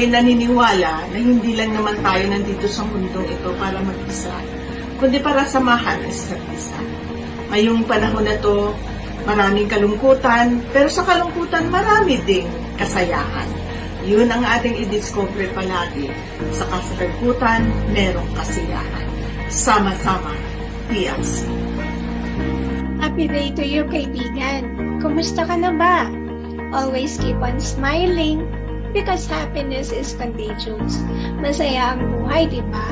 ako'y naniniwala na hindi lang naman tayo nandito sa mundong ito para mag-isa, kundi para samahan ang isa't isa. Ngayong panahon na to, maraming kalungkutan, pero sa kalungkutan marami ding kasayahan. Yun ang ating i-discover palagi. Sa kalungkutan, merong kasiyahan. Sama-sama, TLC. Happy day to you, kaibigan. Kumusta ka na ba? Always keep on smiling because happiness is contagious. Masaya ang buhay, di ba?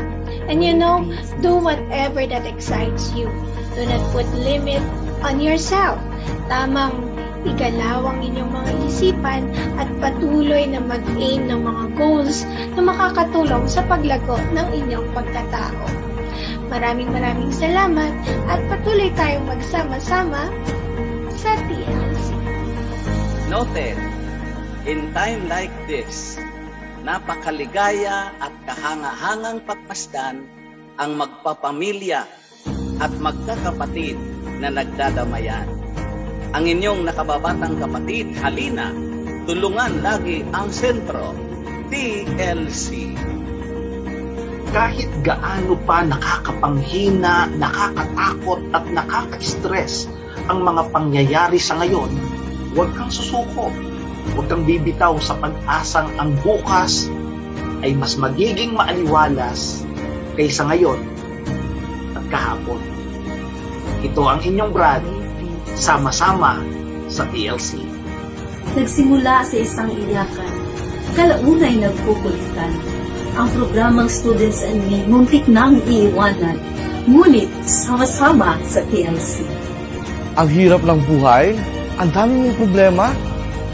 And you know, do whatever that excites you. Do not put limit on yourself. Tamang igalaw ang inyong mga isipan at patuloy na mag-aim ng mga goals na makakatulong sa paglago ng inyong pagkatao. Maraming salamat at patuloy tayong magsama-sama sa TLC. Noted, in time like this, napakaligaya at kahanga-hangang pagmasdan ang magpapamilya at magkakapatid na nagdadamayan. Ang inyong nakababatang kapatid, halina, tulungan lagi ang sentro, TLC. Kahit gaano pa nakakapanghina, nakakatakot at nakaka-stress ang mga pangyayari sa ngayon, huwag kang susuko. Huwag kang bibitaw sa pag-asang ang bukas ay mas magiging maaliwalas kaysa ngayon at kahapon. Ito ang inyong Brad, sama-sama sa TLC. Nagsimula sa isang iyakan, kalaunay nagkukulitan. Ang programang Students and Me muntik nang iiwanan, ngunit sama-sama sa TLC. Ang hirap ng buhay, ang daming problema,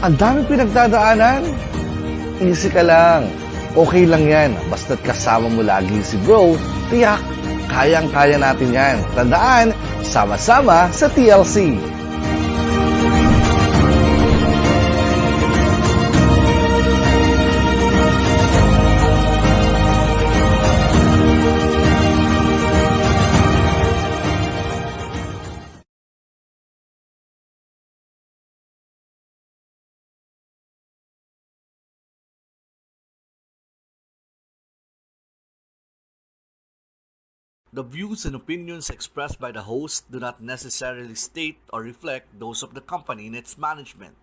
ang daming pinagdadaanan. Easy ka lang, okay lang yan. Basta't kasama mo lagi si bro, tiyak, kayang-kaya natin yan. Tandaan, sama-sama sa TLC. The views and opinions expressed by the host do not necessarily state or reflect those of the company and its management.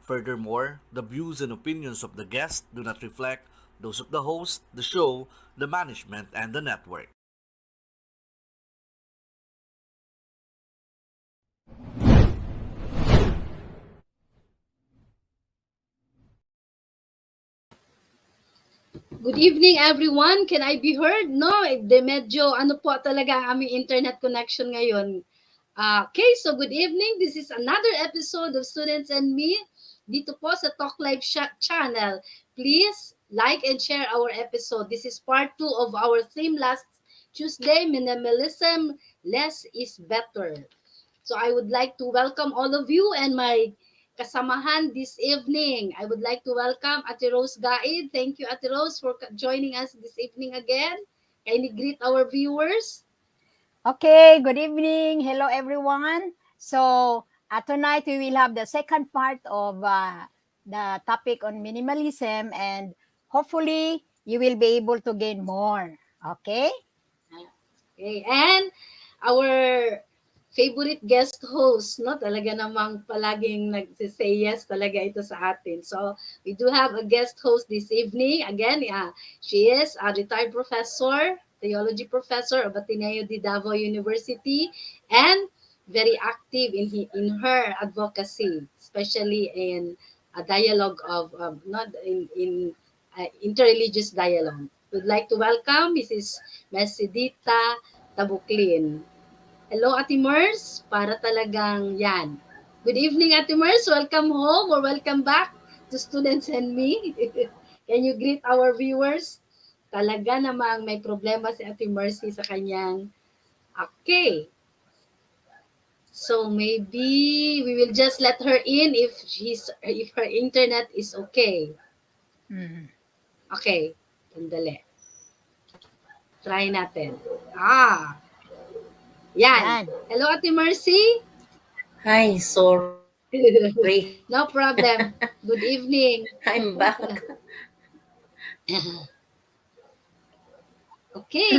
Furthermore, the views and opinions of the guest do not reflect those of the host, the show, the management, and the network. Good evening, everyone. Can I be heard? No, de medyo ano po talaga ang aming internet connection ngayon. Okay, so good evening. This is another episode of Students and Me dito po sa Talk Live channel. Please like and share our episode. This is part 2 of our theme last Tuesday, Minimalism, Less is Better. So I would like to welcome all of you and my kasamahan this evening. I would like to welcome Ate Rose Gaid. Thank you, Ate Rose, for joining us this evening again. Can you greet our viewers? Okay, good evening. Hello, everyone. So, tonight we will have the second part of the topic on minimalism, and hopefully you will be able to gain more. Okay? Okay, and our favorite guest host, no? Talaga namang palaging nag-say yes talaga ito sa atin. So, we do have a guest host this evening. Again, she is a retired professor, theology professor of Ateneo de Davao University, and very active in her advocacy, especially in a dialogue of, not in interreligious dialogue. We'd like to welcome Mrs. Mercedita Tabuclin. Hello, Ate Mers, para talagang yan. Good evening, Ate Mers. Welcome home or welcome back to Students and Me. Can you greet our viewers? Talaga namang may problema si Ate Mercy sa kanyang. Okay. So maybe we will just let her in if her internet is okay. Okay. Sandali. Try natin. Yan. Hello, Ate Mercy. Hi, sorry. No problem. Good evening. I'm back. Okay,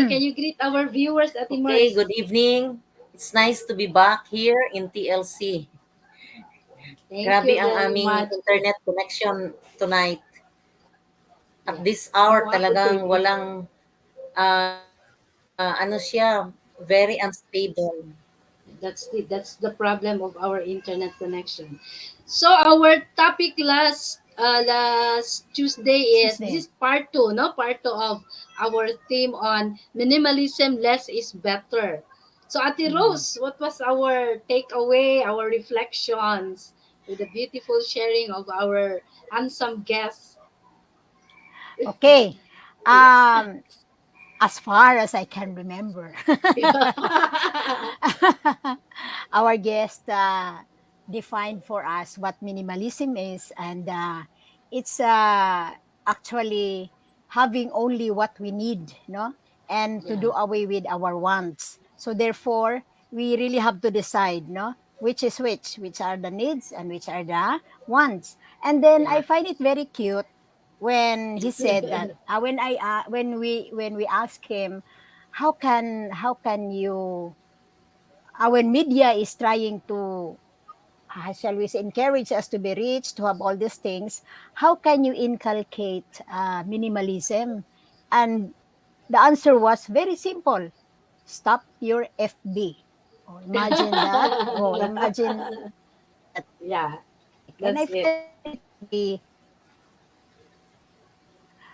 can you greet our viewers, Ate Okay, Mars? good evening. It's nice to be back here in TLC. Thank Grabe you ang very aming much. internet connection tonight. At Yeah. this hour Amo ako talagang din. walang ano siya, very unstable. That's the problem of our internet connection. So our topic last Tuesday is, this Tuesday. is part two, no? Part two of our theme on minimalism, less is better. So Ate Mm. Rose, what was our takeaway, our reflections with the beautiful sharing of our handsome guests? Okay. Yeah. As far as I can remember, our guest defined for us what minimalism is, and it's actually having only what we need, no, and to Yeah. do away with our wants. So therefore, we really have to decide, no, which is which are the needs and which are the wants. And then I Yeah. find it very cute when he said that when we ask him, how can you when media is trying to shall we say encourage us to be rich, to have all these things, how can you inculcate minimalism? And the answer was very simple: stop your FB. Oh, imagine that. Oh, imagine that. Yeah, And I that's it. find it very.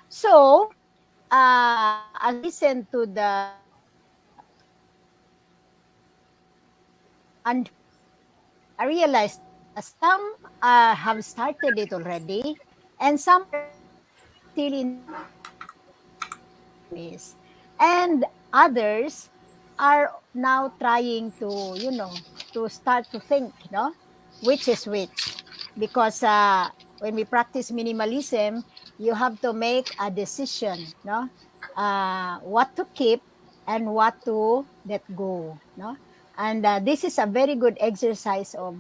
So I listened to the and I realized some have started it already, and some are still in the phase, and others are now trying to, to start to think, which is which, because when we practice minimalism, you have to make a decision, what to keep and what to let go, and this is a very good exercise of,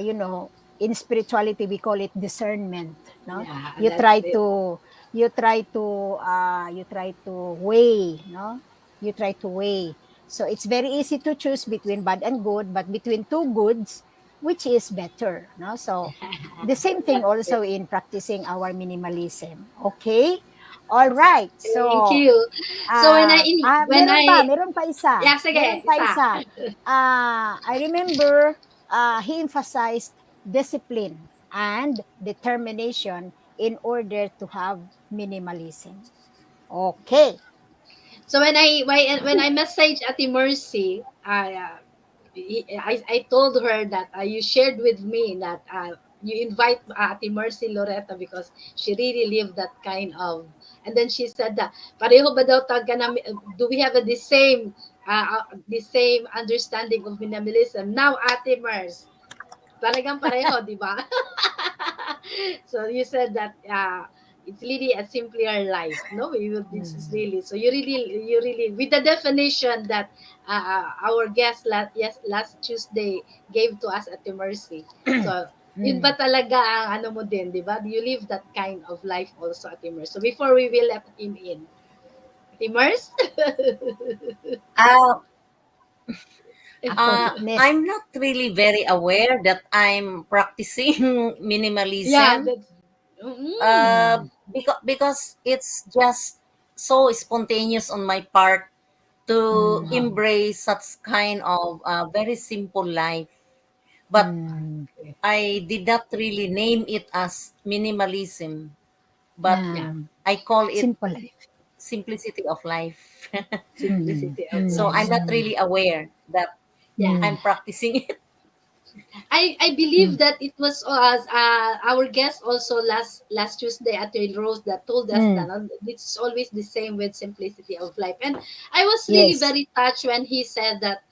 you know, in spirituality we call it discernment, Yeah, you that's try it. to you try to weigh, you try to weigh. So it's very easy to choose between bad and good, but between two goods, which is better, so the same thing That's it. also in practicing our minimalism. Okay, all right. Thank So you. So when I meron pa isa. yeah, sige, Meron pa isa. isa. I remember he emphasized discipline and determination in order to have minimalism. Okay. So when I messaged Ate Mercy, I told her that you shared with me that you invite Ate Mercy Loreta because she really lived that kind of. And then she said that pareho ba daw taga na, do we have the same understanding of minimalism? Now Ate Mers, talagang pareho, di ba? So you said that it's really a simpler life, no? This is Mm. really, so you really with the definition that our guest last Tuesday gave to us at the Mercy. So yun ba Mm. talaga ang ano mo din, di ba? Do you live that kind of life also at Mercy? So before we will let him in, Immerse? Uh, Honest. I'm not really very aware that I'm practicing Yeah, minimalism, that's mm, Mm. because it's just so spontaneous on my part to Mm. embrace such kind of very simple life. But Mm. I did not really name it as minimalism, but yeah, Um, I call it Simple life. simplicity of life. Mm. simplicity of So life. I'm not Mm. really aware that Yeah. Mm. I'm practicing it. I Mm. believe that it was our guest also last Tuesday at Trail Rose that told us Mm. that it's always the same with simplicity of life. And I was really Yes. very touched when he said that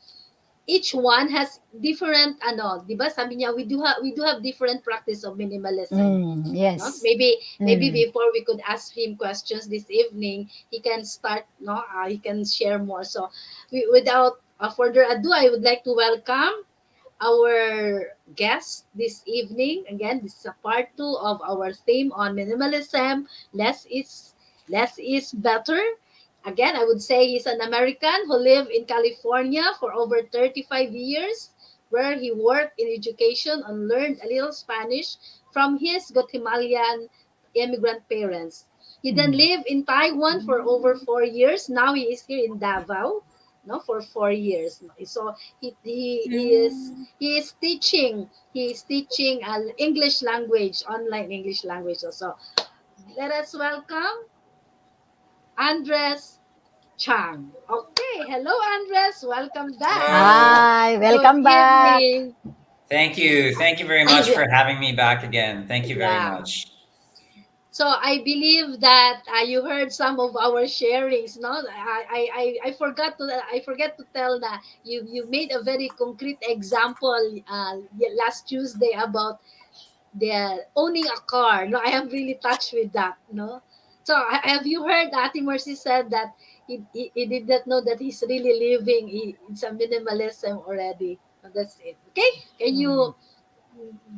each one has different ano, 'di ba? Sabi niya we do have different practice of minimalism. Mm. No? Yes. Maybe Mm. before we could ask him questions this evening, he can start, no, he can share more. So without further ado, I would like to welcome our guest this evening. Again, this is a part two of our theme on minimalism. Less is Less is better. Again, I would say he's an American who lived in California for over 35 years, where he worked in education and learned a little Spanish from his Guatemalan immigrant parents. He then lived in Taiwan for over 4 years. Now he is here in Davao, no, for 4 years. So he is teaching English language, online English language also. Let us welcome Andres Chang. Okay, hello Andres, welcome back. Hello. Hi, Good welcome back. evening. Thank you. Thank you very much Yeah, for having me back again. Thank you very yeah. much. So I believe that you heard some of our sharings. No, I forgot to tell that you made a very concrete example last Tuesday about the owning a car. No, I am really touched with that. No, so have you heard Ati Mercy said that he did not know that he's really living in some minimalism already. So that's it. Okay, can you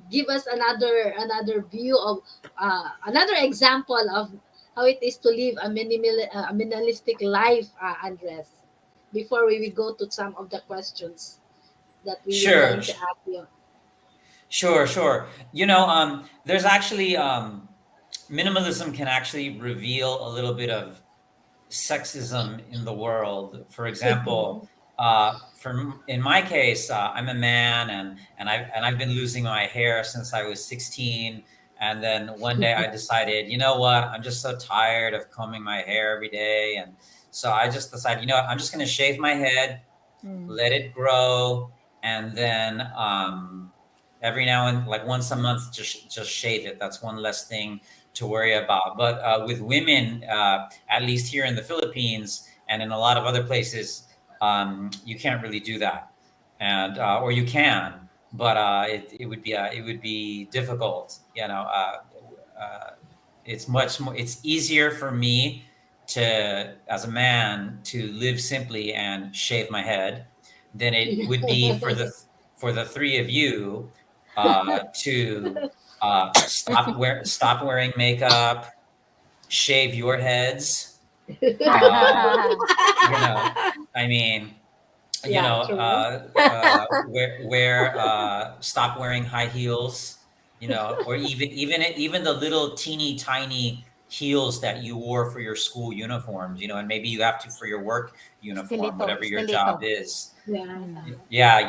give us another view of another example of how it is to live a minimalistic life, Andres? Before we will go to some of the questions that we will Sure. going to ask you. Sure. There's actually minimalism can actually reveal a little bit of sexism in the world. For example, in my case, I'm a man, and I've been losing my hair since I was 16. And then one day I decided, you know what? I'm just so tired of combing my hair every day, and so I just decided, you know what? I'm just going to shave my head, Mm. let it grow, and then every now and like once a month, just shave it. That's one less thing to worry about. But with women, at least here in the Philippines and in a lot of other places, you can't really do that, and or you can, but it would be difficult. Uh, it's much more. It's easier for me to, as a man, to live simply and shave my head than it would be for the three of you to stop wearing makeup, shave your heads. Uh, you know, I mean, Yeah, true. stop wearing high heels. Or even the little teeny tiny heels that you wore for your school uniforms. And maybe you have to for your work uniform, Stilito, whatever your stilito. job is. Yeah. Mm. Yeah,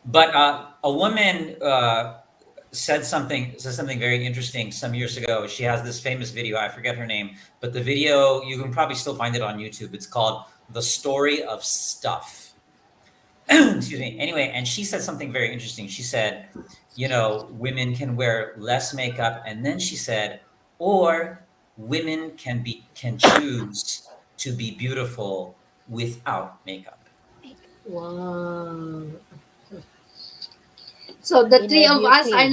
but a woman said something very interesting some years ago. She has this famous video. I forget her name, but the video, you can probably still find it on YouTube. It's called "The Story of Stuff." Excuse me. Anyway, and she said something very interesting. She said, women can wear less makeup, and then she said, or women can choose to be beautiful without makeup. Wow. So the three Inner of us are beauty.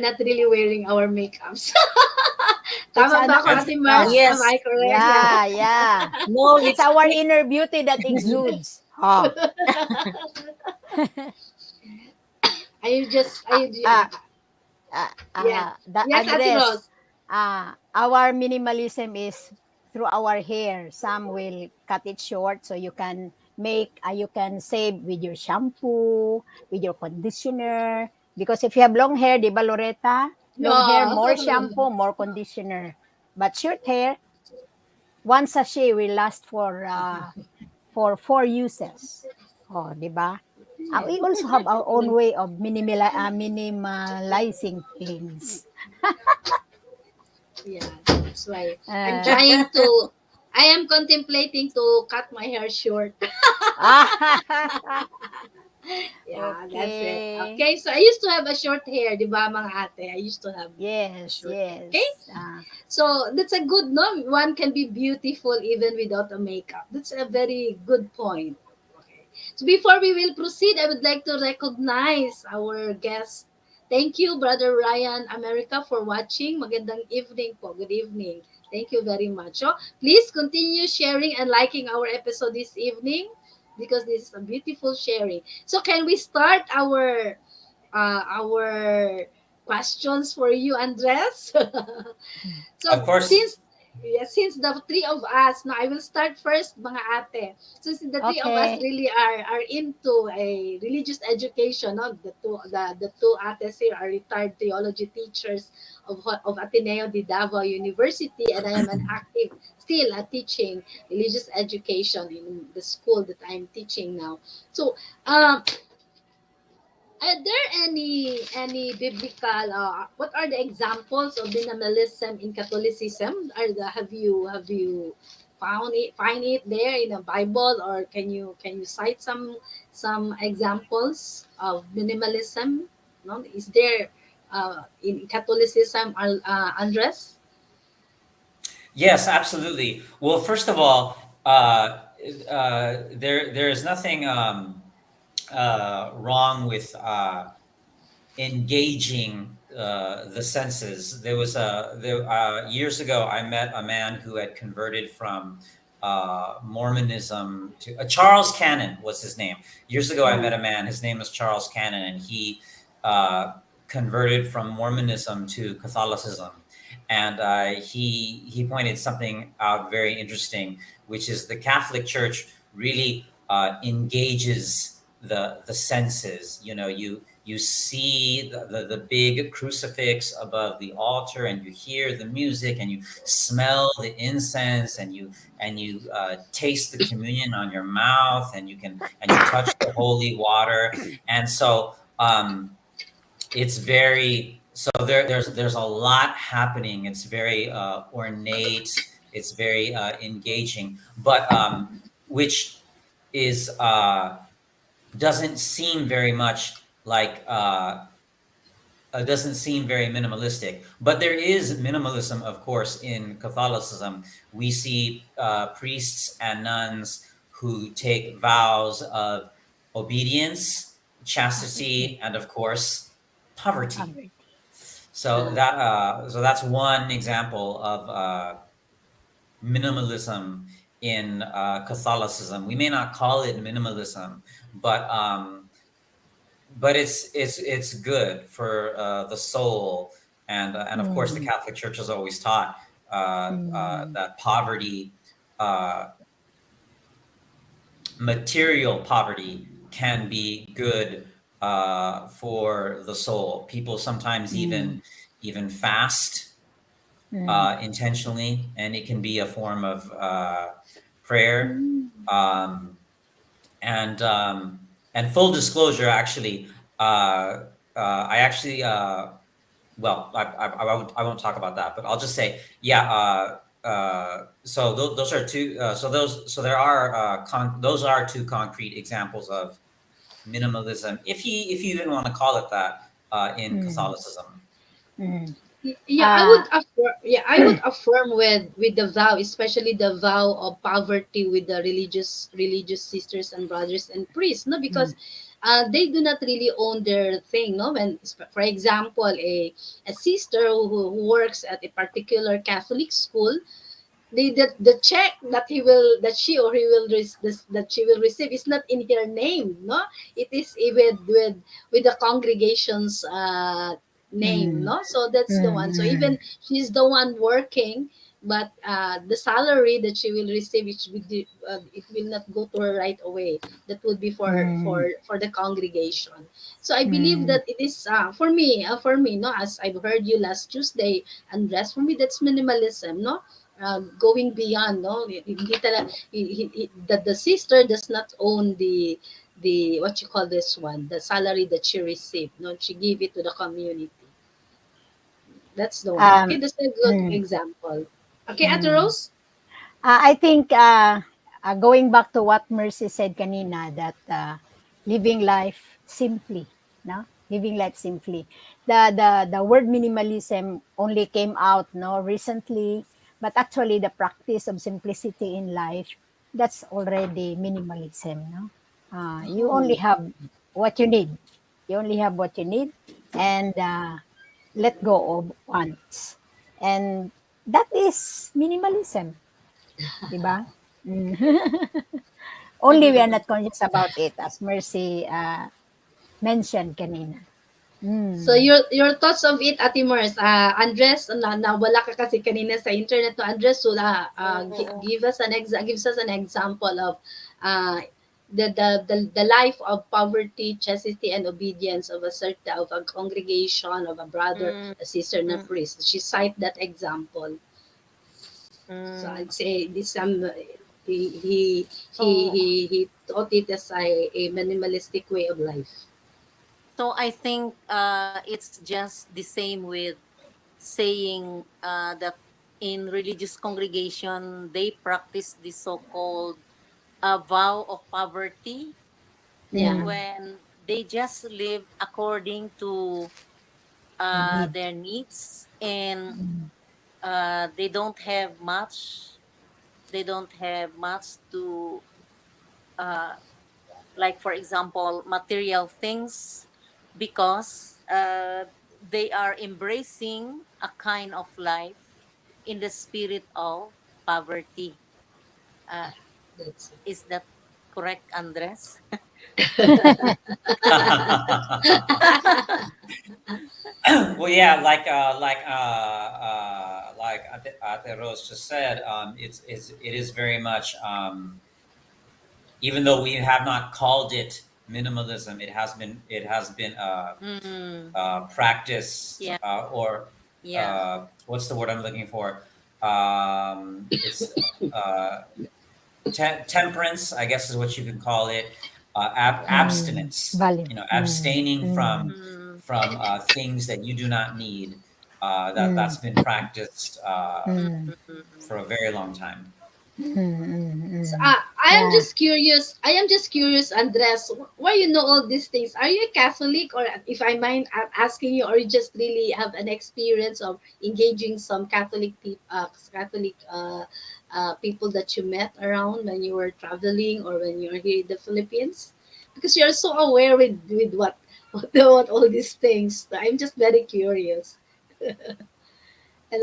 not really wearing our makeups. It's Tama an ba ako, it's Ate Oh, Mars? Am yes. I correct? Yeah. yeah, yeah. No, It's it's our inner beauty that exudes. Oh. I Ah, yes. the Yes, Ate address. Rose. Our minimalism is through our hair. Some will cut it short so you can save with your shampoo, with your conditioner. Because if you have long hair, di ba Loreta? Long hair, Yeah. more shampoo, more conditioner. But short hair, one sachet will last for 4 uses. Oh, di ba? We also have our own way of minimalizing things. Yeah, that's why Uh, I am contemplating to cut my hair short. Yeah, that's it. okay. Okay, so I used to have a short hair, di ba mga ate? I used to have a Yes, short hair. Okay? yes. So that's a good, no? One can be beautiful even without a makeup. That's a very good point. Okay. So before we will proceed, I would like to recognize our guest. Thank you, Brother Ryan America, for watching. Magandang evening po. Good evening. Thank you very much. So please continue sharing and liking our episode this evening because this is a beautiful sharing. So can we start our questions for you, Andres. So Of course. since since the three of us, no, I will start first, mga ate. So since the three of us Okay. really are into a religious education, no, the two ates here are retired theology teachers of Ateneo de Davao University, and I am an active still teaching religious education in the school that I'm teaching now. So um are there any biblical what are the examples of minimalism in Catholicism? Have you find it there in the Bible, or can you cite some examples of minimalism? No, is there in Catholicism, Andres? Yes, absolutely. Well, first of all, there is nothing wrong with engaging the senses. Years ago, I met a man who had converted from Mormonism to Charles Cannon was his name. Years ago, I met a man. His name was Charles Cannon, and he uh, converted from Mormonism to Catholicism. And he pointed something out very interesting, which is the Catholic Church really engages the senses. You know, you see the big crucifix above the altar, and you hear the music, and you smell the incense, and you taste the communion on your mouth, and you touch the holy water. And so it's very so there's a lot happening. It's very ornate, it's very engaging, but which is doesn't seem very much like doesn't seem very minimalistic. But there is minimalism, of course, in Catholicism. We see priests and nuns who take vows of obedience, chastity, and of course, poverty. Poverty. So that's one example of minimalism in Catholicism. We may not call it minimalism, but it's good for the soul, and of course the Mm, Catholic Church has always taught mm, that poverty, uh, material poverty, can be good for the soul. People sometimes mm, even fast mm, intentionally, and it can be a form of prayer. mm. Um, and full disclosure, actually, I actually well, I won't talk about that, but I'll just say, yeah. So those are two. So there are those are two concrete examples of minimalism, if you even want to call it that, in Mm, Catholicism. mm. Yeah, I Uh, would affirm. Yeah, I would affirm with the vow, especially the vow of poverty with the religious sisters and brothers and priests. No, because mm, they do not really own their thing. No, when for example, a sister who works at a particular Catholic school, the check that that she or he will that she will receive is not in her name. No, it is even with the congregation's name. mm, No, so that's the one. So mm, even she's the one working, but the salary that she will receive, it will not go to her right away. That would be mm, for the congregation. So I believe mm, that it is for me, no, as I've heard you last Tuesday, Andres, for me that's minimalism. No, going beyond, no, hindi the sister does not own the what you call this one, the salary that she received. No, she gave it to the community. That's the one. Okay, um, that's a good mm, example. Okay, Ate mm. Rose. I think going back to what Mercy said kanina, that living life simply, no? Living life simply. The word minimalism only came out, no, recently, but actually the practice of simplicity in life, that's already minimalism, no? You only Oh, have what you need. You only have what you need, and let go of wants. And that is minimalism, 'di ba? Mm. Only we are not conscious about it, as Mercy mentioned kanina. So your thoughts of it, Ate Mars. Andres, wala ka kasi kanina sa internet. No, Andres, so give us gives us an example of the life of poverty, chastity, and obedience of a congregation, of a brother, a sister, and a priest. She cite that example. So I'd say this he taught it as a minimalistic way of life. So I think it's just the same with saying that in religious congregation they practice the so-called vow of poverty, Yeah. when they just live according to Need. their needs, and they don't have much. They don't have much to, uh, like for example, material things, because they are embracing a kind of life in the spirit of poverty. Uh, That's is that correct, Andres? Well, yeah, like Ate Rose just said, it is very much, even though we have not called it minimalism, it has been Mm, practiced, yeah, or yeah. what's the word I'm looking for? It's uh, temperance, I guess, is what you could call it. Abstinence, Valid. abstaining from Mm, things that you do not need. That's been practiced mm, for a very long time. So, Yeah. I am just curious, Andres, why you know all these things? Are you a Catholic, or if I mind asking you, or you just really have an experience of engaging some Catholic people that you met around when you were traveling or when you were here in the Philippines? Because you're so aware with what all these things. I'm just very curious. And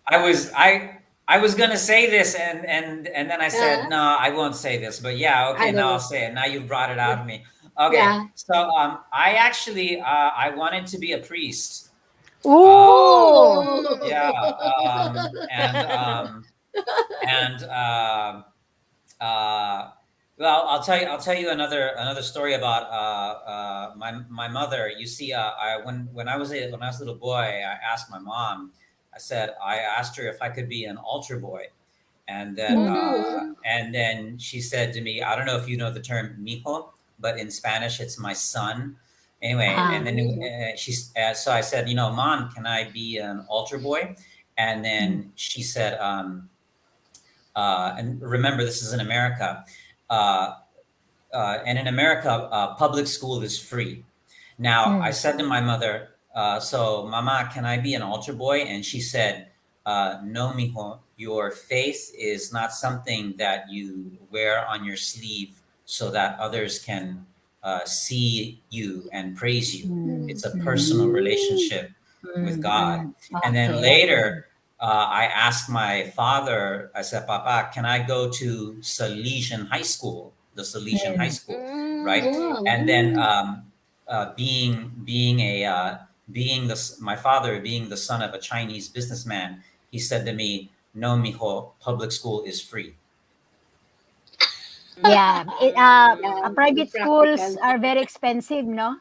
I was I I was gonna say this, and then I uh, said no, I won't say this. But yeah, I okay, don't now I'll know. say it. Now you've brought it out of me. Okay, Yeah. so I actually I wanted to be a priest. Uh, Ooh. yeah, Oh. and uh, well, I'll tell you another story about my mother. You see, when I was a little boy, I asked my mom. I asked her if I could be an altar boy, and then Oh. she said to me, I don't know if you know the term mijo, but in Spanish it's my son. Anyway, and Ah. then so I said, Mom, can I be an altar boy? And then she said, and remember, this is in America. Uh, and in America, public school is free. Now, I said to my mother, so, Mama, can I be an altar boy? And she said, no, mijo, your faith is not something that you wear on your sleeve so that others can see you and praise you. It's a personal relationship with God. And then Okay, okay. later, I asked my father, I said, Papa, can I go to Salesian High School, the Salesian High School, right? Wow. And then my father being the son of a Chinese businessman, he said to me, "No, mijo, public school is free." Yeah. Yeah, the Private schools practical. are very expensive, no?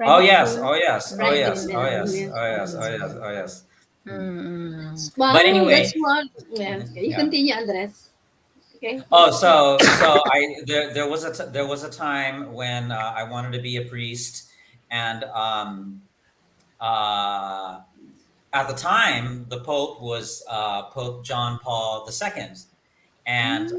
Oh Private yes, school. oh yes, oh Right. yes, oh yes, Yes, oh yes, oh that's yes, right. oh yes. Hmm. But Wow, that's anyway, one. Yeah. You yeah. continue, Andres. Okay. Oh, so there was a time when I wanted to be a priest, and uh, at the time the Pope was Pope John Paul II, and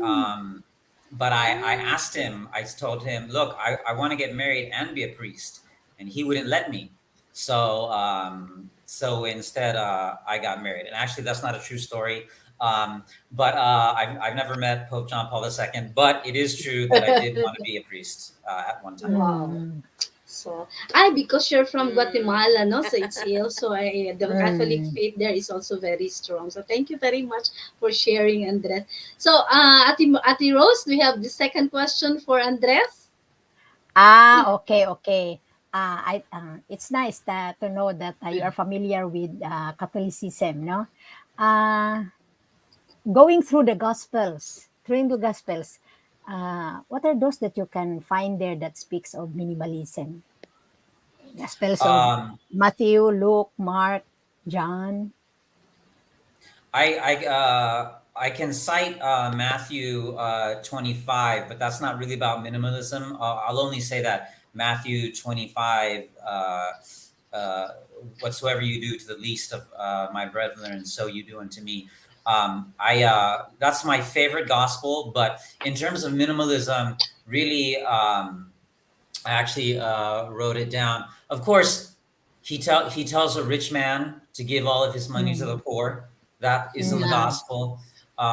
but I asked him. I told him, "Look, I want to get married and be a priest," and he wouldn't let me. So instead, I got married. And actually, that's not a true story. But I've never met Pope John Paul II. But it is true that I did want to be a priest at one time. Wow. So, because you're from Guatemala, no? So it's also the Catholic faith there is also very strong. So thank you very much for sharing, Andres. So, Ati Rose, do we have the second question for Andres? Okay, okay. it's nice to know that you are familiar with Catholicism, no? Uh, Going through the Gospels, what are those that you can find there that speaks of minimalism? Gospels of Um, Matthew, Luke, Mark, John. I can cite Matthew 25, but that's not really about minimalism. I'll only say that Matthew 25, uh, whatsoever you do to the least of my brethren, so you do unto me. I That's my favorite gospel. But in terms of minimalism, really, I actually wrote it down. Of course, he tells a rich man to give all of his money to the Mm, poor. That is in the Yeah. mm, gospel.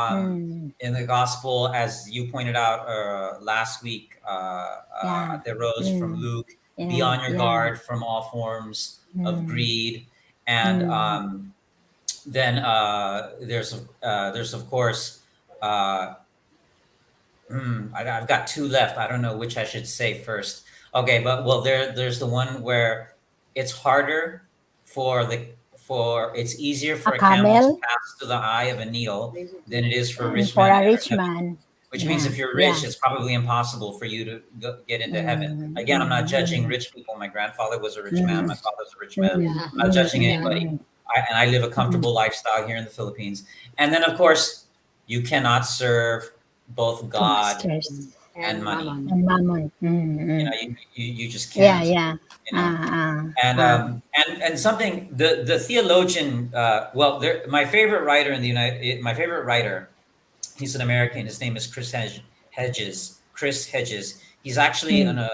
mm, In the gospel, as you pointed out last week, yeah. at the rose from Mm, Luke, be yeah, on your yeah. guard from all forms of Mm, greed. And mm, then there's of course uh, I've got two left. I don't know which I should say first. Okay, but well, there's the one where it's harder for it's easier a for a camel to camel pass through the eye of a needle than it is for a rich for man to a enter rich heaven. man. Which means Yeah, if you're rich, yeah. it's probably impossible for you to get into heaven. Mm, Again, I'm not judging mm, rich people. My grandfather was a rich man. mm, My father's a rich man. mm, Yeah. I'm not mm, judging mm, anybody. mm, And I live a mm. comfortable lifestyle here in the Philippines. And then, of course, you cannot serve both Two God masters and And money. Mammon. and mammon. You Mm. know, you just Yeah, can't. yeah. You know, and Ah. something the theologian. Well, my favorite writer in the United. My favorite writer. He's an American. His name is Hedges. Chris Hedges. He's actually Mm, an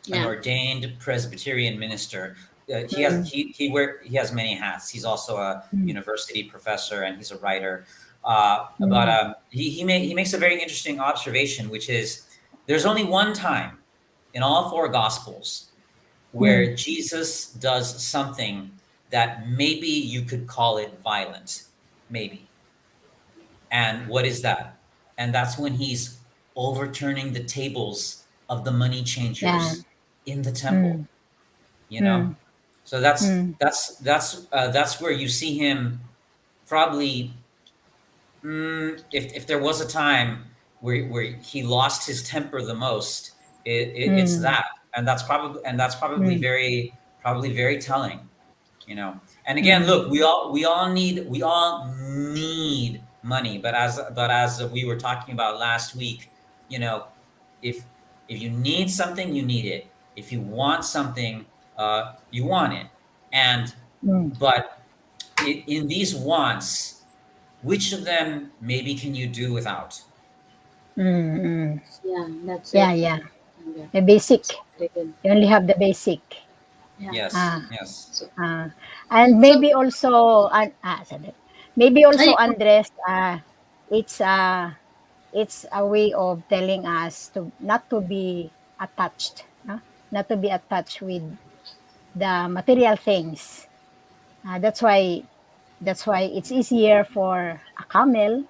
Yeah. ordained Presbyterian minister. mm, He has many hats. He's also a mm, university professor and he's a writer. But mm, he makes a very interesting observation, which is there's only one time in all four Gospels mm, where Jesus does something that maybe you could call it violent, maybe. And what is that? And that's when he's overturning the tables of the money yeah. changers in the temple, Mm, you know? mm, So mm, that's where you see him probably if there was a time where he lost his temper the most, it's mm, that. And that's mm, probably very telling, you know. And again, mm, look, we all need money, but as we were talking about last week, you know, if you need something, you need it. If you want something, you want it. And mm, but in these wants, which of them maybe can you do without? mm, mm. Yeah, that's Yeah, it. yeah. Yeah. The basic. Very good. You only have the basic. Yeah. Yes, Ah, yes. So, and so maybe also, sorry. Maybe also, I, Andres, it's it's a way of telling us to not to be attached, no? Not to be attached with the material things. That's why it's easier for a camel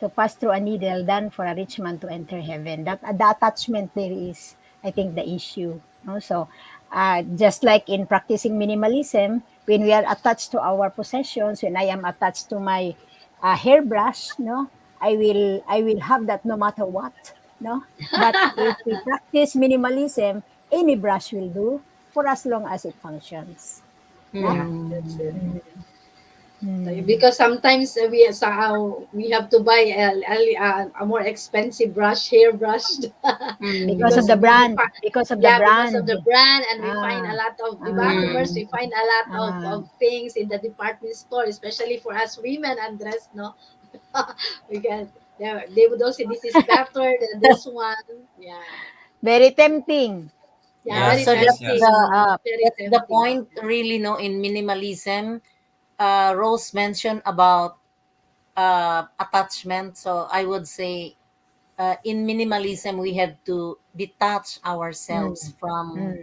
to pass through a needle than for a rich man to enter heaven. That the attachment there is, I think, the issue. No? So, just like in practicing minimalism, when we are attached to our possessions, when I am attached to my hairbrush, no, I will have that no matter what. No, but if we practice minimalism, any brush will do for as long as it functions. No? yeah, that's it. Mm, So, mm. because sometimes we have to buy a more expensive hairbrush, Because of because the we brand, because of the yeah, because of brand. the brand, and we find a Ah, lot of ah, debaters, we find a lot ah, of things in the department store, especially for us women and dress, no. We can they would also say this is better than this one. Yeah. very tempting. Yeah, Yeah, very Yes, so yes, that's yes. tempting. the Very that's the tempting. point really, no, in minimalism. Rose mentioned about attachment. So I would say in minimalism we have to detach ourselves Mm, from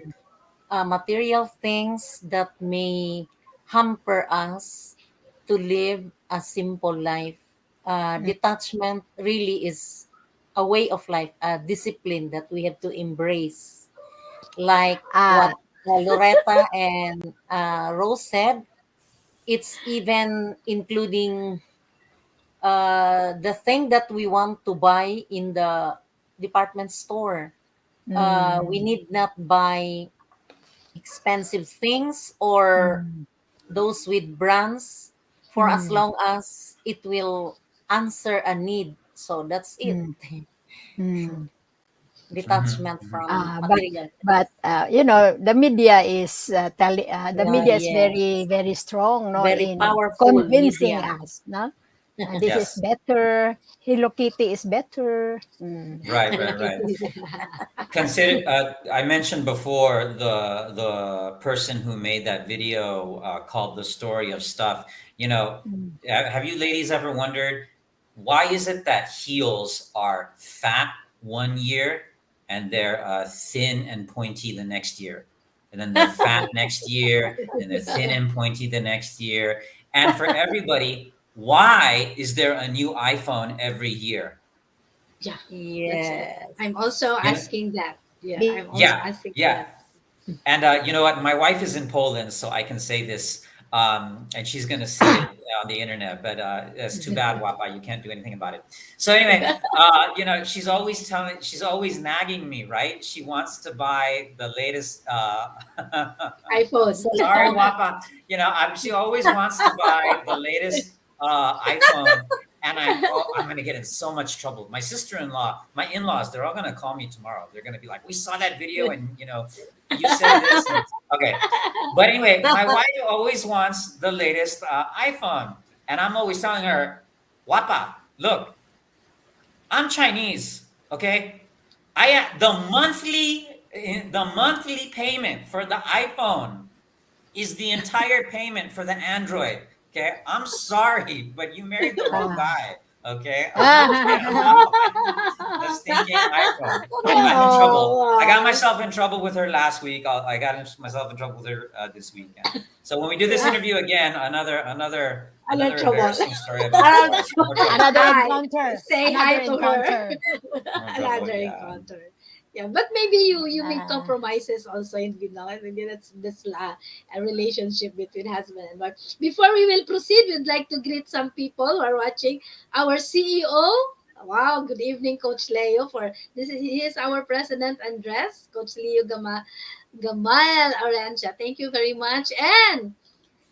mm, material things that may hamper us to live a simple life. mm. Detachment really is a way of life, a discipline that we have to embrace. Like Ah, what? Loreta and Rose said, it's even including the thing that we want to buy in the department store. We Mm, need not buy expensive things or mm, those with brands for as mm, long as it will answer a need. So that's it. mm, mm. Mhm, Detachment mhm. from But material the media is the media is yes, very strong, no, very in powerful convincing media. us, no. This is Yes. better. Hello Kitty is better. Right, right, right. Consider I mentioned before the person who made that video called The Story of Stuff. You know, Mm, have you ladies ever wondered why is it that heels are fat one year and they're thin and pointy the next year? And then they're fat next year, then they're thin and pointy the next year. And for everybody, why is there a new iPhone every year? Yeah, that's it. Yes. I'm also You know, asking that. Yeah, be- I'm also yeah, asking yeah. that. And you know what? My wife is in Poland, so I can say this, and she's going to see it on the internet. But it's too bad, Wapa. You can't do anything about it. So anyway, you know, she's always nagging me, right? She wants to buy the latest. iPhone. Cell Sorry, phone. Wapa. You know, she always wants to buy the latest iPhone, and I'm going to get in so much trouble. My sister-in-law, my in-laws, they're all going to call me tomorrow. They're going to be like, "We saw that video, and you know, you said this." And, okay, but anyway, my wife always wants the latest iPhone, and I'm always telling her, "Wapa, look, I'm Chinese, okay? The monthly payment for the iPhone is the entire payment for the Android. Okay, I'm sorry, but you married the wrong ah. guy. Okay, I'm not gonna buy the stinking iPhone. I got in Oh, trouble. I got wow. myself in trouble with her last week. Myself in trouble with her this weekend. So when we do this interview again, Another another trouble. embarrassing story about my wife. More trouble. Another Hi. encounter. Say Another hi to her. encounter. More trouble. Another Yeah. encounter. Yeah, but maybe you make Ah, compromises also in maybe that's a relationship between husband and wife. Before we will proceed, we'd like to greet some people who are watching. Our CEO. Wow, good evening, Coach Leo. He is our president Andres, Coach Leo Gamal Arancia. Thank you very much. And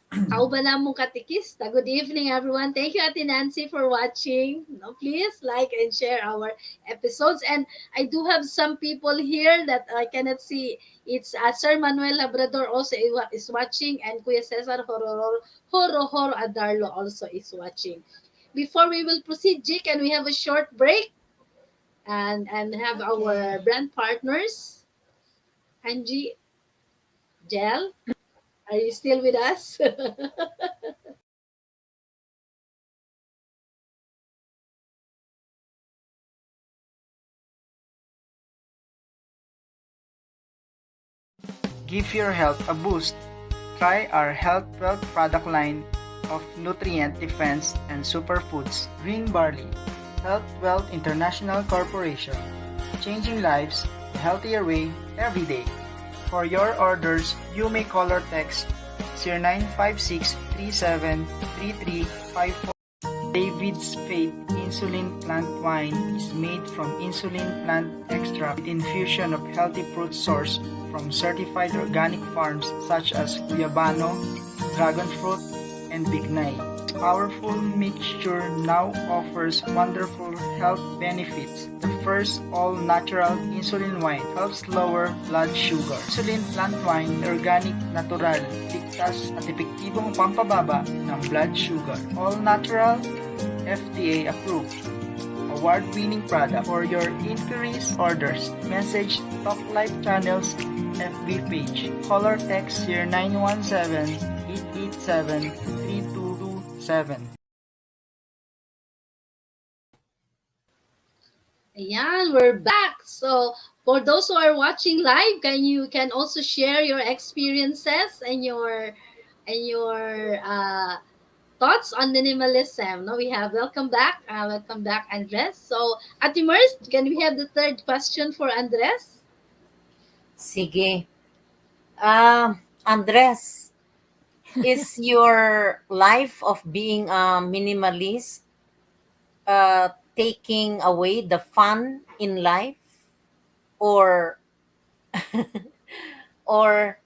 Tao ba namong katikista? Good evening, everyone. Thank you, Ate Nancy, for watching. No, please like and share our episodes. And I do have some people here that I cannot see. It's Sir Manuel Labrador also is watching, and Kuya Cesar Horo Adarlo also is watching. Before we will proceed, Jake, and we have a short break and have okay. our brand partners, Angie, Jel. Are you still with us? Give your health a boost. Try our Health Wealth product line of nutrient defense and superfoods. Green Barley. Health Wealth International Corporation. Changing lives a healthier way every day. For your orders, you may call or text 0956-373354. David's Faith Insulin Plant Wine is made from insulin plant extract with infusion of healthy fruit sourced from certified organic farms such as Guyabano, Dragon Fruit, and Bignay. Powerful mixture now offers wonderful health benefits. The first all-natural insulin wine helps lower blood sugar. Insulin plant wine, organic, natural, ligtas at epektibong pampababa ng blood sugar. All-natural, FDA approved. Award-winning product. For your inquiries, orders, message Talk Life Channel's FB page. Call or text 0917-887-3227. Ayan, we're back. So, for those who are watching live, can also share your experiences and your thoughts on minimalism. No, we have welcome back, Andres. So, Ati Mers, can we have the third question for Andres? Sige. Andres, is your life of being a minimalist taking away the fun in life, or or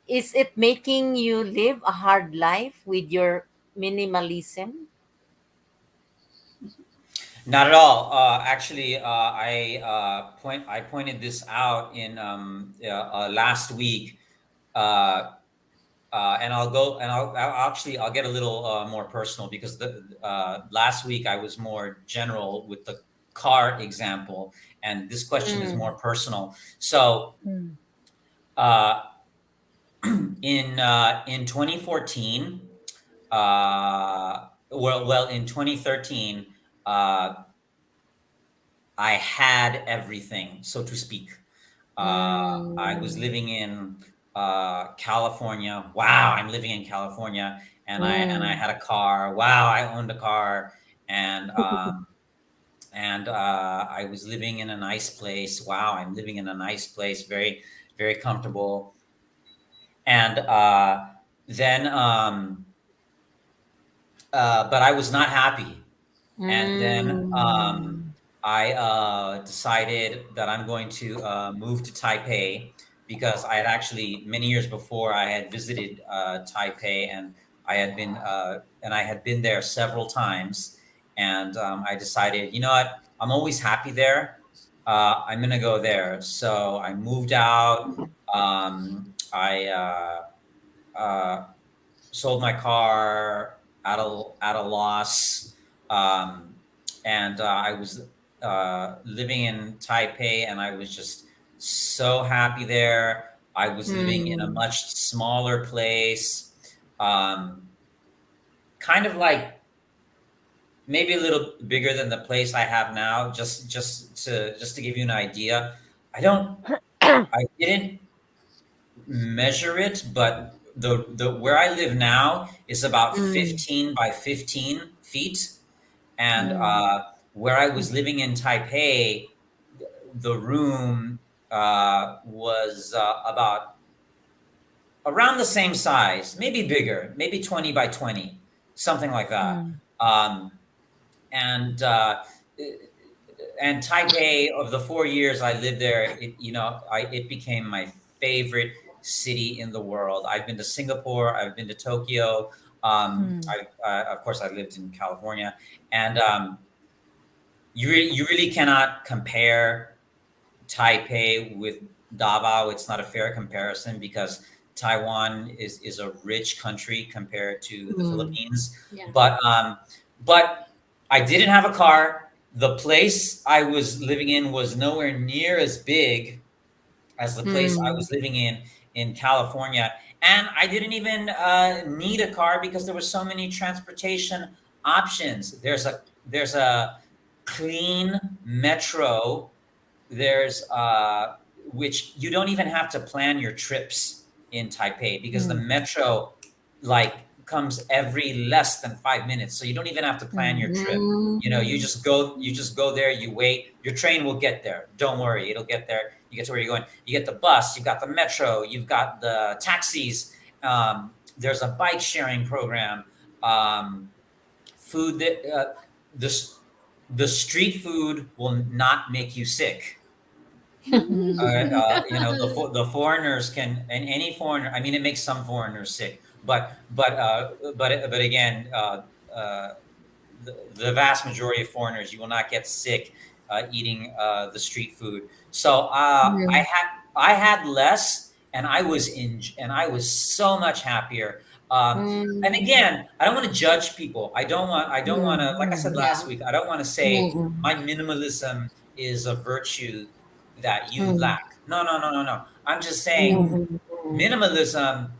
is it making you live a hard life with your minimalism? Not at all. Actually, I pointed this out in last week. Uh, and I'll get a little more personal, because the last week I was more general with the car example, and this question is Mm, more personal. So Mm. uh, in 2014, in 2013, uh, I had everything, so to speak. I was mm, living in California. Wow, I'm living in California, and I mm, had a car. Wow, I owned a car, and I was living in a nice place. Wow, I'm living in a nice place, very very comfortable. And then, but I was not happy. And then mm, I decided that I'm going to move to Taipei, because I had actually, many years before, I had visited Taipei, and I had been there several times. And I decided, you know what, I'm always happy there. I'm gonna go there. So I moved out. I sold my car at a loss, um, and I was living in Taipei, and I was just so happy there. I was living in a mm, much smaller place, um, kind of like maybe a little bigger than the place I have now. Just to give you an idea, I didn't measure it, but the where I live now is about mm, 15 by 15 feet, and mm, where I was living in Taipei, the room was about around the same size, maybe bigger, maybe 20 by 20, something like that. Mm. Um, and Taipei, of the 4 years I lived there, it became my favorite city in the world. I've been to Singapore, I've been to Tokyo. Mm. Of course, I lived in California, and you really cannot compare Taipei with Davao. It's not a fair comparison, because Taiwan is a rich country compared to the mm, Philippines. Yeah. But I didn't have a car. The place I was living in was nowhere near as big as the place I mm, was living in California, and I didn't even need a car, because there were so many transportation options. There's a clean metro. There's which you don't even have to plan your trips in Taipei, because the Mm. metro like comes every less than 5 minutes, so you don't even have to plan Mm. your trip. mm, You just go there, you wait, your train will get there, don't worry, it'll get there, you get to where you're going, you get the bus, you've got the metro, you've got the taxis. There's a bike sharing program. Food that the the street food will not make you sick. Mm. The foreigners can, and any foreigner. I mean, it makes some foreigners sick, but again, the vast majority of foreigners, you will not get sick eating the street food. So mm, I had less, and I was so much happier. And mm, again, I don't want to judge people. I don't want to, mm, like I said mm, last Yeah. week, I don't want to say mm, my minimalism is a virtue that you mm, lack. No, no, no, no, no. I'm just saying Mm. mm, mm, minimalism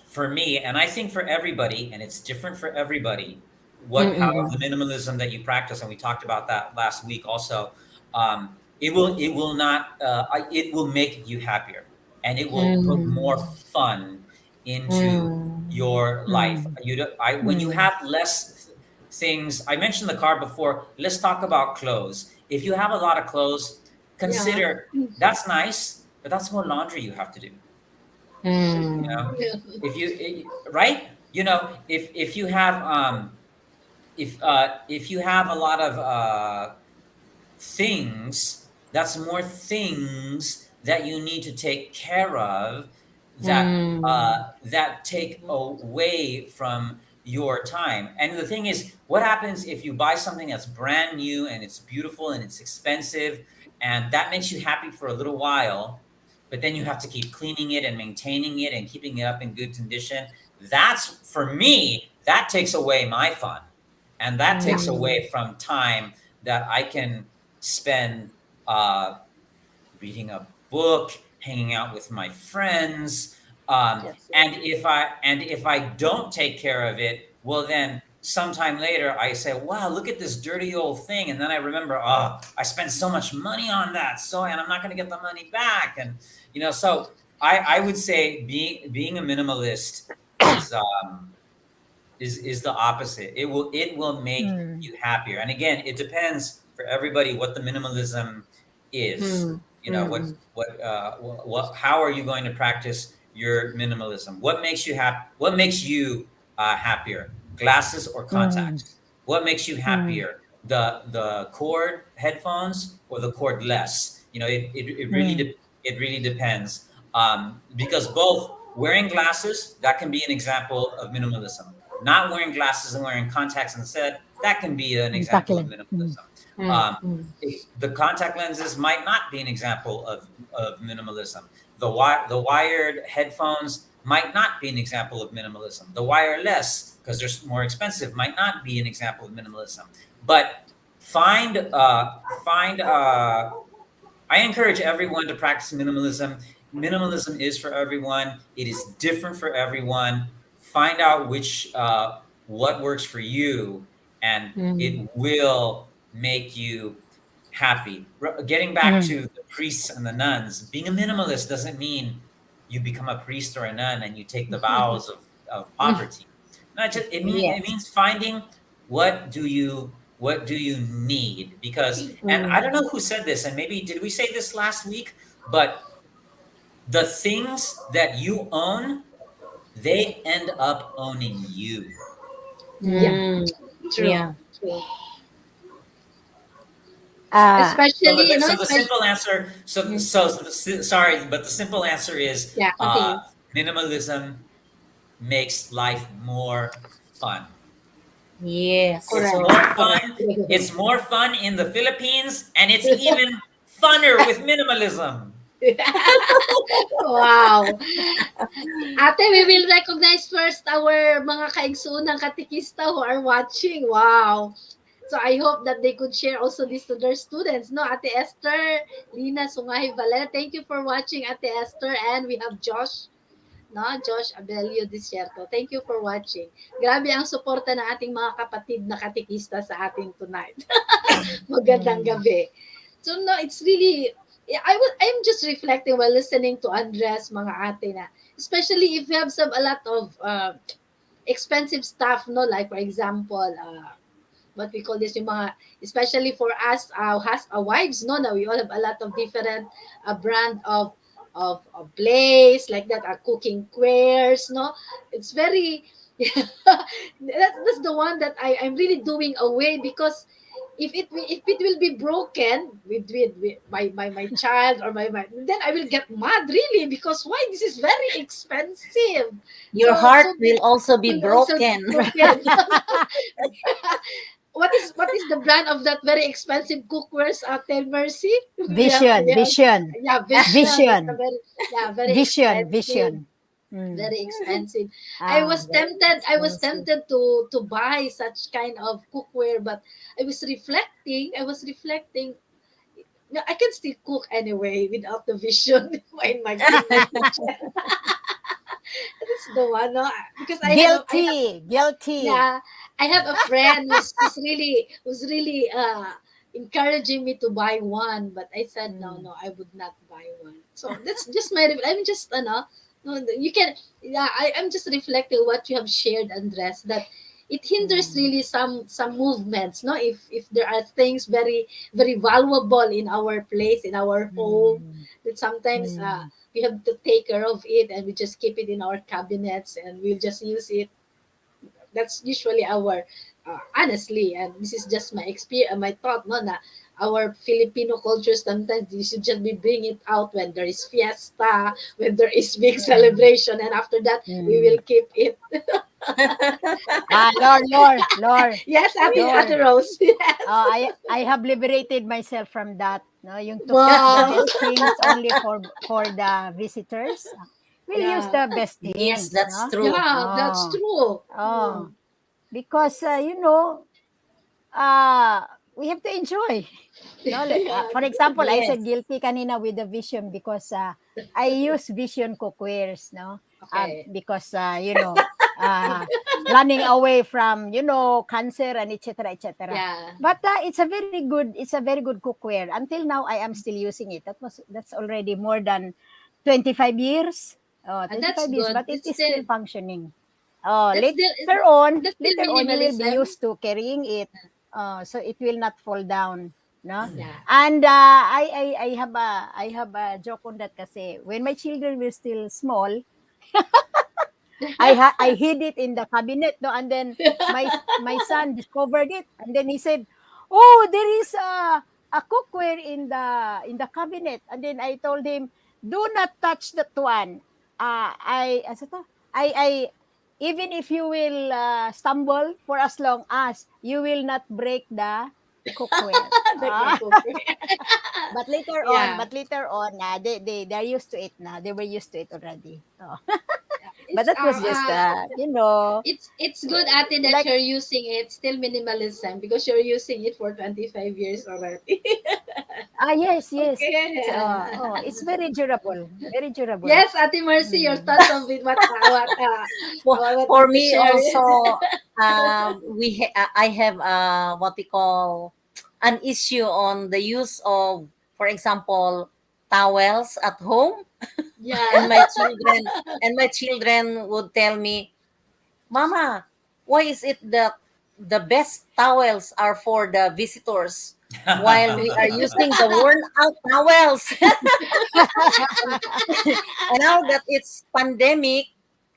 for me, and I think for everybody, and it's different for everybody, how mm, the minimalism that you practice, and we talked about that last week also. It will not, it will make you happier, and it will put more mm, fun into mm, your life. Mm. When you Mm. have less things, I mentioned the car before. Let's talk about clothes. If you have a lot of clothes, Yeah. consider, that's nice, but that's more laundry you have to do. You Mm. know, if right, you know, if you have if you have a lot of things, that's more things that you need to take care of, Mm. that take away from your time. And the thing is, what happens if you buy something that's brand new and it's beautiful and it's expensive, and that makes you happy for a little while, but then you have to keep cleaning it and maintaining it and keeping it up in good condition? That's, for me, that takes away my fun, and that takes Mm. away from time that I can spend uh, reading a book, hanging out with my friends. Yes. And if I don't take care of it, well, then sometime later I say, "Wow, look at this dirty old thing," and then I remember, "Oh, I spent so much money on that, so and I'm not going to get the money back." And so I would say being a minimalist is. Is the opposite. It will make Mm. you happier. And again, it depends for everybody what the minimalism is. Mm. You know, Mm. what how are you going to practice your minimalism? What makes you happy? What makes you happier? Glasses or Mm. contacts? What makes you Mm. happier? The cord headphones or the cordless? Mm. It really depends. Because both wearing glasses, that can be an example of minimalism. Not wearing glasses and wearing contacts instead, that can be an example of Tabuclin. Mm. minimalism. Mm. Um, Mm. the contact lenses might not be an example of minimalism. The wired headphones might not be an example of minimalism. The wireless, because they're more expensive, might not be an example of minimalism. But find find I encourage everyone to practice minimalism. Minimalism is for everyone. It is different for everyone. Find out what works for you, and Mm. it will make you happy. Getting back Mm. to the priests and the nuns, being a minimalist doesn't mean you become a priest or a nun and you take the vows of poverty. No, it Yes. means finding what do you need, because, and I don't Mm. know who said this, and maybe did we say this last week, but the things that you own, they end up owning you. Yeah, Mm. true. Yeah. True. Uh, So Especially, the, so the especially, simple answer, sorry, but the simple answer is yeah, continue. minimalism makes life more fun. Yes. It's Correct. So more Correct. fun. It's more fun in the Philippines, and it's even funner with minimalism. Wow. Ate, we will recognize first our mga kaigsoonang katikista who are watching. Wow. So I hope that they could share also this to their students. No, Ate Esther, Lina Sungahi Valera, thank you for watching, Ate Esther. And we have Josh, no? Josh Abelio Desierto. Thank you for watching. Grabe ang suporta ng ating mga kapatid na katikista sa atin tonight. Magandang mm. gabi. So no, it's really, yeah, I'm just reflecting while listening to Andres, mga ate na, especially if you have a lot of expensive stuff, no, like for example, what we call this, yung mga, especially for us, has wives, no, now we all have a lot of different brand of place like that, cooking wares, no, it's very that's the one that I'm really doing away, because if it will be broken with my child or my then I will get mad really, because why, this is very expensive. your So heart so will also be will also broken. broken. What is the brand of that very expensive cookwares, Ate Mercy? Vision, vision, Yeah, Vision. It's a vision, very, yeah, very vision, expensive, vision. Mm. very expensive. I Ah, was very tempted. I was expensive. tempted to buy such kind of cookware, but I was reflecting. I was reflecting. No, I can still cook anyway without the vision in my kitchen. That's the one, no? Because I have Guilty, guilty. yeah, I have a friend who's really encouraging me to buy one, but I said no, Mm. no, I would not buy one. So that's just I'm just no, you can, yeah, I'm just reflecting what you have shared, Andres, that it hinders really some movements, no, if there are things very very valuable in our place, in our home, that sometimes we have to take care of it, and we just keep it in our cabinets and we'll just use it. That's usually our honestly, and this is just my experience, my thought, no, na our Filipino culture, sometimes you should just be bring it out when there is fiesta, when there is big celebration, and after that we will keep it. Lord. Yes, Lord. Ate Rose. Yes. I have liberated myself from that. No, yung to keep the Wow. best things only for the visitors. We'll use Yeah. the best Yes, things, that's no? true. Yeah, that's Oh, true. oh. Because uh, we have to enjoy. No, Yeah. for example, I Yes. said guilty kanina with the vision because I use vision cookwares, no? Okay. Because running away from cancer and etc. etc. Yeah. But it's a very good cookware. Until now, I am still using it. That's already more than 25 years. Oh, And that's 25 years, good. but it is still functioning. Oh, That's still that's still later on, you will be minimalism. used to carrying it, so it will not fall down, no? Yeah. And I have a joke on that kasi when my children were still small, I hid it in the cabinet, no, and then my son discovered it, and then he said, "Oh, there is a cookware in the cabinet." And then I told him, "Do not touch that one. Ano to? I even if you will stumble for as long as you will not break the cookware." The cooker. Yeah. But later on, they're used to it now. They were used to it already. Oh. But It's that was just it's good, Ate, that like you're using it still minimalism because you're using it for 25 years already. yes, yes. Okay. It's very durable, very durable. Yes, Ate Mercy, your Mm. thoughts on it, what For did you me share? also, I have what we call an issue on the use of, for example, towels at home, Yeah. and my children would tell me, "Mama, why is it that the best towels are for the visitors, while we are using the worn out towels?" And now that it's pandemic,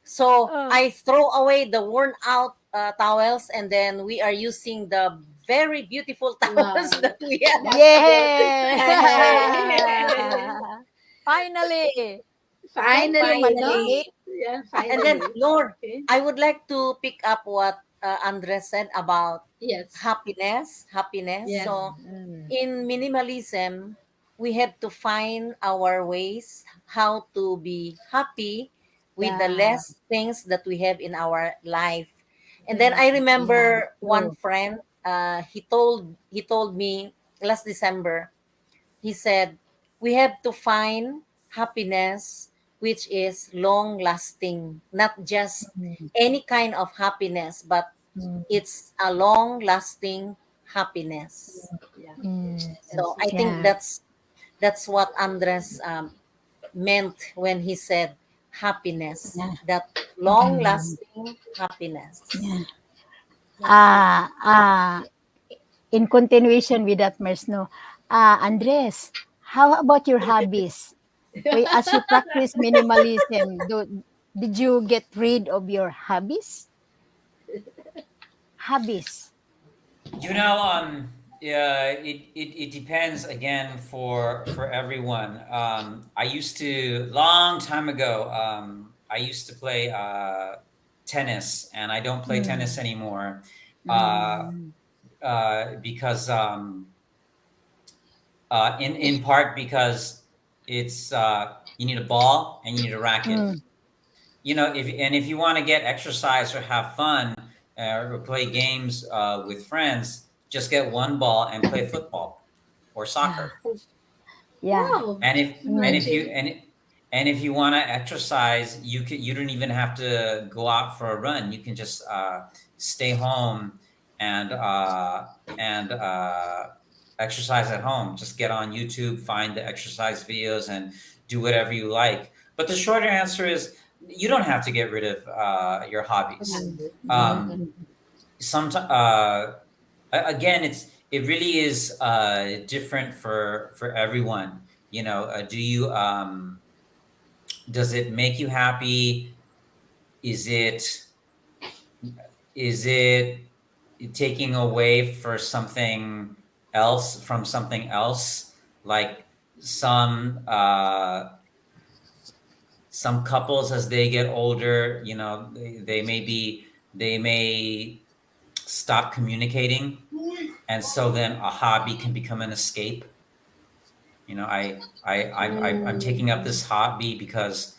so Oh, I throw away the worn out towels, and then we are using the very beautiful towels Wow. that we have. That's good. yeah. Finally, thank you, Finally, no? Finally. Manali. Yeah, And then, finally. Lord, Okay. I would like to pick up what Andres said about Yes. happiness. Yeah. So Mm, in minimalism, we have to find our ways how to be happy with the yeah, less things that we have in our life. And then Yeah. I yeah, remember one true. friend, he told me last December, he said, we have to find happiness which is long lasting, not just Mm, any kind of happiness, but mm, it's a long lasting happiness. Yeah. So I think yeah, that's what Andres meant when he said happiness, yeah, that long mm, lasting happiness. yeah. That's good. Ah, ah, in continuation with that, Mersno, Andres, how about your hobbies? As you practice minimalism, did you get rid of your hobbies? Hobbies. Yeah, it depends again for everyone. I used to long time ago. I used to play tennis, and I don't play tennis Mm, anymore uh, mm, because in part because it's you need a ball and you need a racket. mm, If you want to get exercise or have fun or play games with friends, just get one ball and play football or yeah, soccer. yeah. Wow. And if and if Mm, you Imagine. and if you want to exercise, you don't even have to go out for a run. You can just stay home and exercise at home. Just get on YouTube, find the exercise videos, and do whatever you like. But the shorter answer is you don't have to get rid of your hobbies. mm, Um, mm, again, it really is different for everyone. Do you does it make you happy? Is it taking away for something else from something else? Like some some couples, as they get older, they may stop communicating, and so then a hobby can become an escape. I'm taking up this hobby because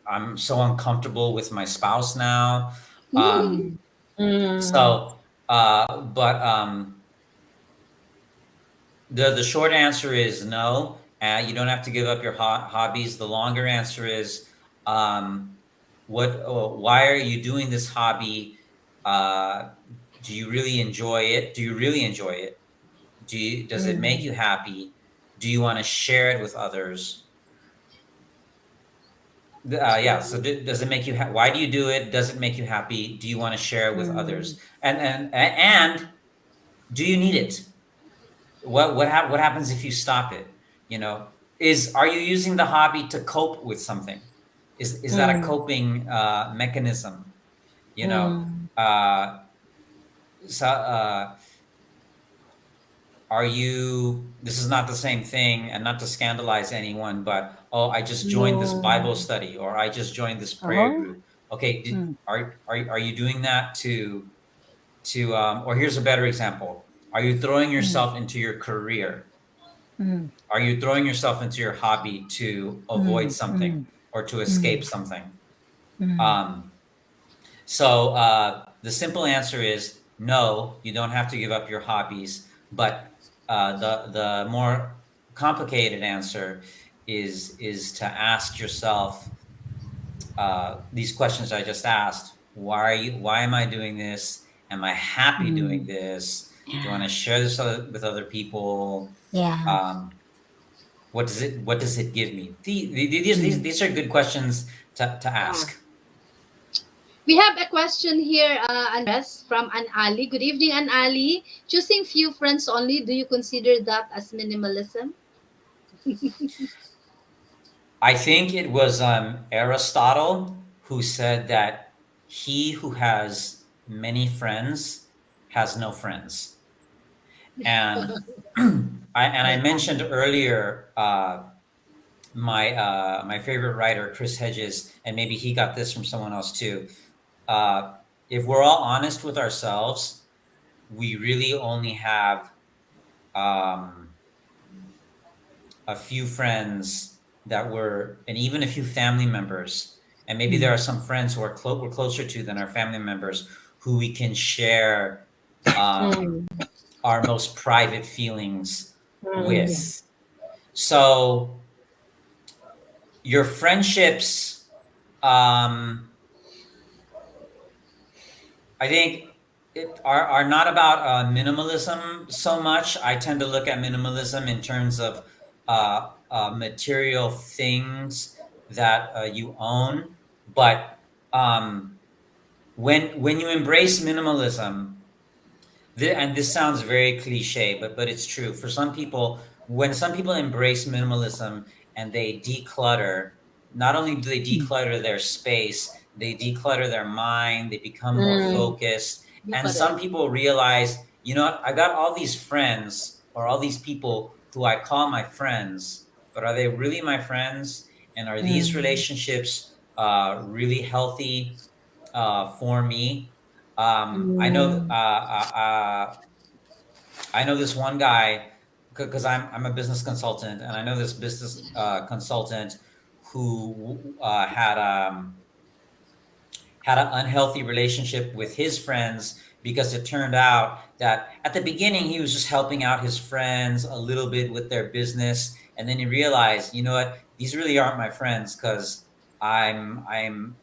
I'm so uncomfortable with my spouse now. Mm. So but the short answer is no. You don't have to give up your hobbies. The longer answer is, um, why are you doing this hobby? Uh, do you really enjoy it? Do you really enjoy it? Does it make you happy? Do you want to share it with others? Yeah. So does it make you? Why do you do it? Does it make you happy? Do you want to share it with others? And do you need it? What happens if you stop it? Are you using the hobby to cope with something? Is that a coping mechanism? You know, uh, so are you? This is not the same thing, and not to scandalize anyone, but oh, I just joined this Bible study, or I just joined this prayer Oh. group. Okay, are you doing that or here's a better example. Are you throwing yourself into your career? Are you throwing yourself into your hobby to avoid something or to escape something? Um, so the simple answer is no. You don't have to give up your hobbies. But the more complicated answer is to ask yourself these questions I just asked. Why am I doing this? Am I happy doing this? Do I want to share this with other people? Yeah. What does it give me? These are good questions to Yeah. ask. We have a question here, Andres, from An Ali. Good evening, An Ali. Choosing few friends only, do you consider that as minimalism? I think it was Aristotle who said that he who has many friends has no friends. And I mentioned earlier my favorite writer, Chris Hedges, and maybe he got this from someone else too. If we're all honest with ourselves, we really only have um, a few friends and even a few family members, and maybe there are some friends who we're closer to than our family members, who we can share our most private feelings with. So your friendships, I think, are not about minimalism so much. I tend to look at minimalism in terms of material things that you own. But when you embrace minimalism, and this sounds very cliche, but it's true. For some people, when some people embrace minimalism and they declutter, not only do they declutter their space, they declutter their mind, they become more focused. Yeah, And some correct. people realize, I got all these friends or all these people who I call my friends, but are they really my friends? And are these relationships really healthy for me? I know this one guy because I'm a business consultant, and I know this business consultant who had an unhealthy relationship with his friends, because it turned out that at the beginning he was just helping out his friends a little bit with their business, and then he realized, you know what, these really aren't my friends, because I'm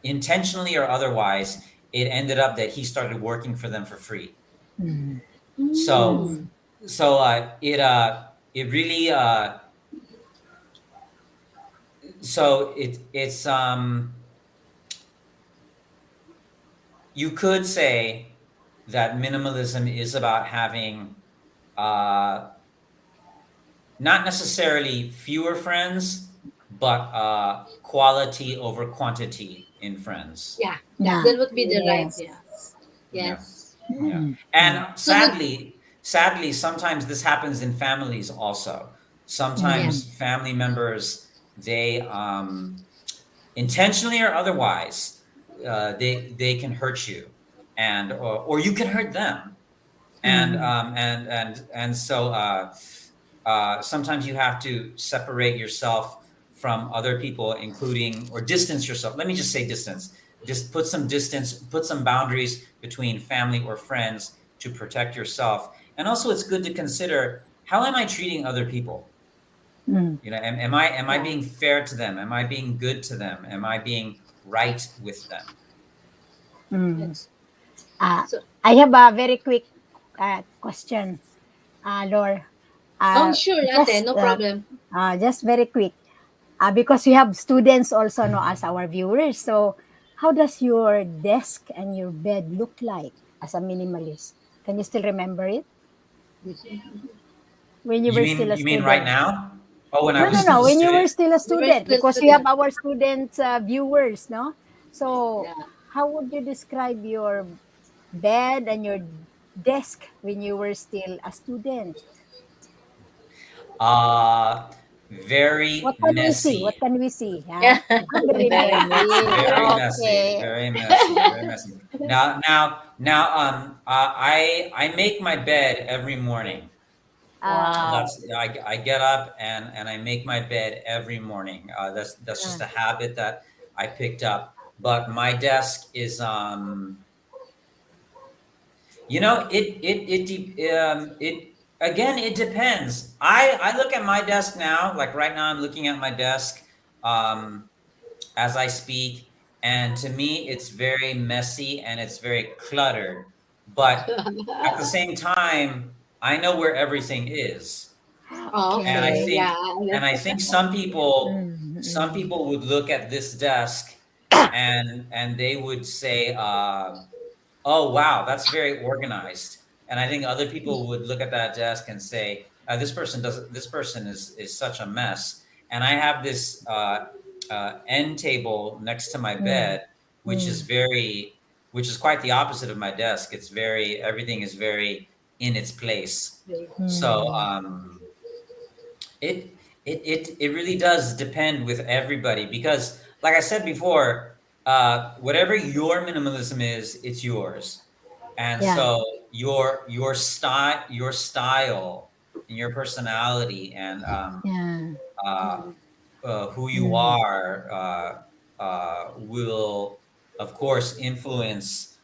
intentionally or otherwise, it ended up that he started working for them for free. So Mm. it really so it's you could say that minimalism is about having uh, not necessarily fewer friends, but quality over quantity in friends. Yeah, yeah, Yeah. that would be the right. Yes. Yeah, Yeah, yes. yeah. Mm. Mm. And So would sadly, sometimes this happens in families also. yeah. Mm. Sometimes family members, they intentionally or otherwise, they can hurt you, and or you can hurt them, and Mm. so sometimes you have to separate yourself from other people, including or distance yourself. Let me just say distance. Just put some distance, put some boundaries between family or friends to protect yourself. And also, it's good to consider, how am I treating other people? Mm. You know, am I Yeah. being fair to them? Am I being good to them? Am I being right with them? Mm. Yes. Uh, So I have a very quick question, Lor. sure, ate, Just no problem. just very quick. Because we have students also no as our viewers. So, how does your desk and your bed look like as a minimalist? Can you still remember it when you You were still mean a you mean right student? now? Oh, when I No, was no, still no. a When you were student. still a We were student, still because we have student. our student viewers, no. So, Yeah. how would you describe your bed and your desk when you were still a student? Uh, What very can we see? What messy. can we see? Huh? Yeah. Ah, very Very messy. Very messy. messy. Okay. Very messy. Very messy. Now, I make my bed every morning. Ah, Wow. That's I get up and I make my bed every morning. That's just ah, a habit that I picked up. But my desk is it again, it depends. I look at my desk now, like right now I'm looking at my desk um as I speak, and to me it's very messy and it's very cluttered. But at the same time, I know where everything is. And I Okay. okay. think Yeah. and I think some Mm. people would look at this desk and they would say, oh wow, that's very organized. And I think other people would look at that desk and say, this person doesn't. This person is such a mess. And I have this end table next to my Mm. bed, which is Mm. very, which is quite the opposite of my desk. It's very, everything is very in its place. So Mm. it really does depend with everybody, because like I said before, whatever your minimalism is, it's yours. And Yeah. so your style and your personality and Yeah. uh, who you Mm. are will of course influence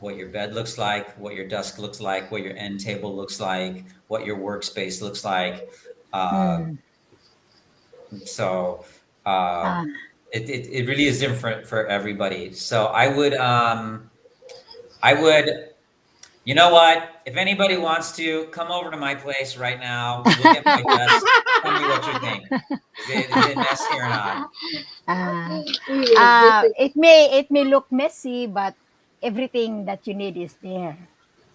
what your bed looks like, what your desk looks like, what your end table looks like, what your workspace looks like. Uh, Mm. so uh, Ah. it really is different for everybody. So I would, you know what? If anybody wants to come over to my place right now, look at my desk, tell me what you think. Is it messy or not? Ah. We will visit. It may look messy, but everything that you need is there.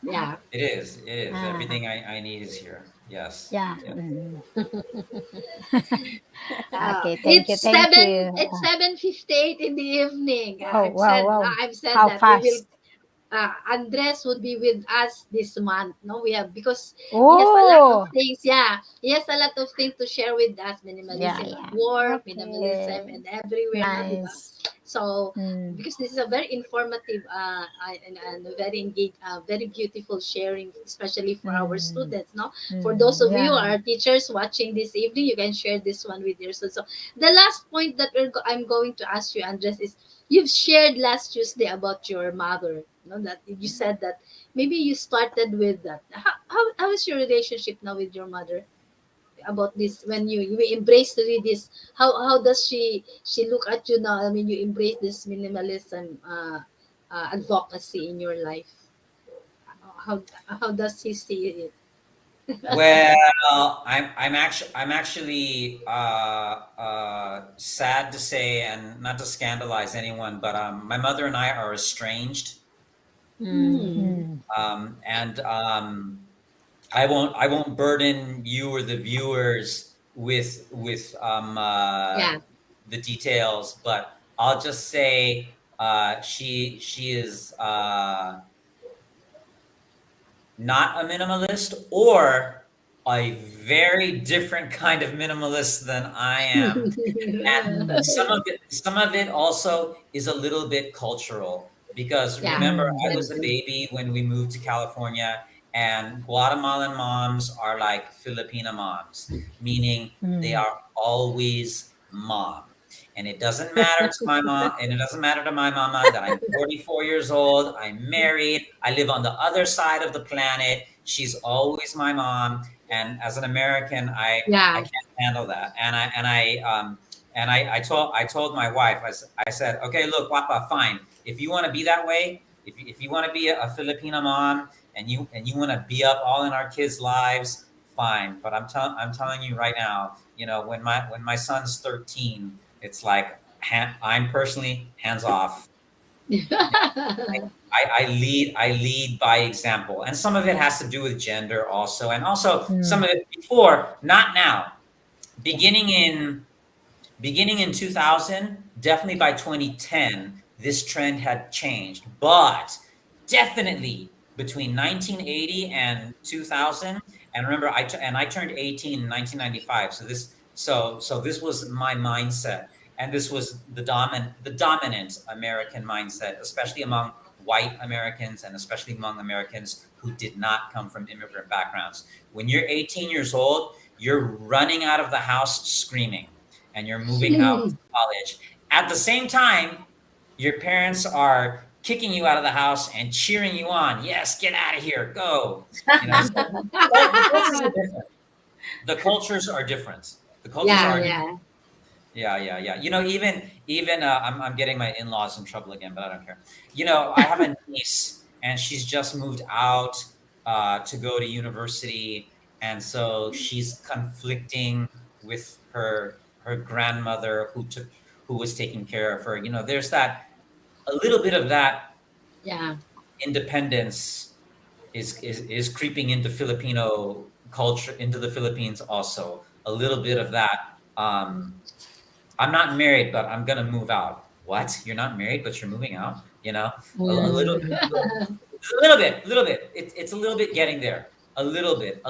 Yeah. It is. It is. Ah. Everything I need is here. Yes. Yeah. Yeah. Mm. Okay. Thank you. It's Thank seven. you. It's 7:58 in the evening. Wow. Wow. Wow. I've said How that we will fast? Andres would be with us this month. No, we have because he has a lot of Oh. things. Yeah, he has a lot of things to share with us. Yeah. Minimalism at Yeah. work, minimalism Okay. and everywhere. No, diba? Nice. So Mm. because this is a very informative and a very engaged, very beautiful sharing, especially for our Mm. students. No, for those Mm. of you who Yeah. are teachers watching this evening, you can share this one with your students. So the last point that I'm going to ask you, Andres, is you've shared last Tuesday about your mother. You know that you said that maybe you started with that. How is your relationship now with your mother about this when you embrace really this? How does she look at you now? I mean, you embrace this minimalism advocacy in your life. How how does he see it? Well, I'm actually sad to say, and not to scandalize anyone, but my mother and I are estranged, Hmm. Mm. and I won't burden you or the viewers with Yeah. the details, but I'll just say she is not a minimalist, or a very different kind of minimalist than I am. And some of it also is a little bit cultural, because Yeah, remember, Mm. I that's was a true. baby when we moved to California, and Guatemalan moms are like Filipina moms, meaning they Mm. are always mom. And it doesn't matter to my mom, and it doesn't matter to my mama that I'm 44 years old, I'm married, I live on the other side of the planet. She's always my mom. And as an American, I Yeah. can't handle that. I told my wife, I said, okay, look, Papa, fine. If you want to be that way, if you want to be a Filipina mom, and you want to be up all in our kids' lives, fine. But I'm telling you right now, you know, when my son's 13, it's like I'm personally hands off. I lead by example, and some of it has to do with gender also, and also some Mm. of it before, not now. Beginning in Beginning in 2000, definitely by 2010, this trend had changed. But definitely between 1980 and 2000, and remember, I turned 18 in 1995. So this was my mindset, and this was the dominant American mindset, especially among white Americans, and especially among Americans who did not come from immigrant backgrounds. When you're 18 years old, you're running out of the house screaming, and you're moving out to college. At the same time, your parents are kicking you out of the house and cheering you on. Yes, get out of here, go. You know, so the cultures are different. The cultures are different. The cultures Yeah, are different. yeah. Yeah, yeah, yeah. You know, even I'm getting my in-laws in trouble again, but I don't care. You know, I have a niece, and she's just moved out to go to university, and so she's conflicting with her grandmother who was taking care of her. You know, there's that a little bit of that Yeah. independence is creeping into Filipino culture, into the Philippines also. A little bit of that. I'm not married, but I'm gonna move out. What? You're not married, but you're moving out? You know, a little, Mm. a little bit. It's a little bit getting there. A little bit.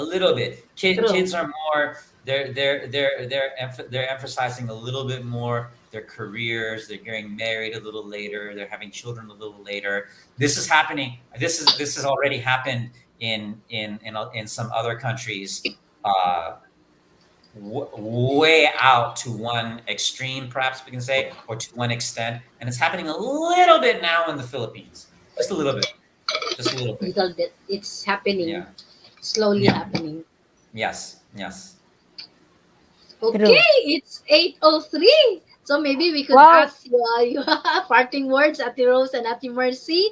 True. Kids are more. They're emphasizing a little bit more their careers. They're getting married a little later. They're having children a little later. This is happening. This has already happened in some other countries. Uh, Way out to one extreme, perhaps we can say, or to one extent. And it's happening a little bit now in the Philippines. Just a little bit. Just a little bit. Little bit. It's happening. Yeah. Slowly Yeah. happening. Yes. Yes. True. Okay, it's 8:03. So maybe we could Wow. ask you parting words, Ate Rose and Ate Mercy.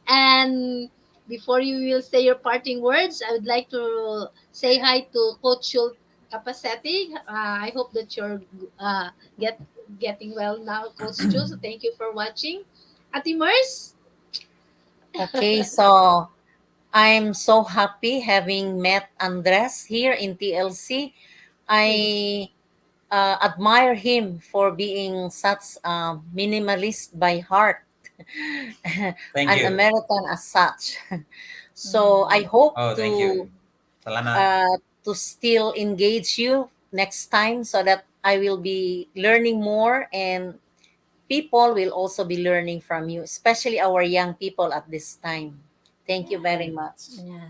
And before you will say your parting words, I would like to say hi to Coach Schultz Capaceti. I hope that you're uh, get getting well now, Coach Schultz. So thank you for watching. Ate Mers? Okay, so I'm so happy having met Andres here in TLC. I admire him for being such a minimalist by heart, Thank an you. American as such. So I hope Oh, thank you. Salamat. to still engage you next time, so that I will be learning more, and people will also be learning from you, especially our young people at this time. Thank you very much. Yeah.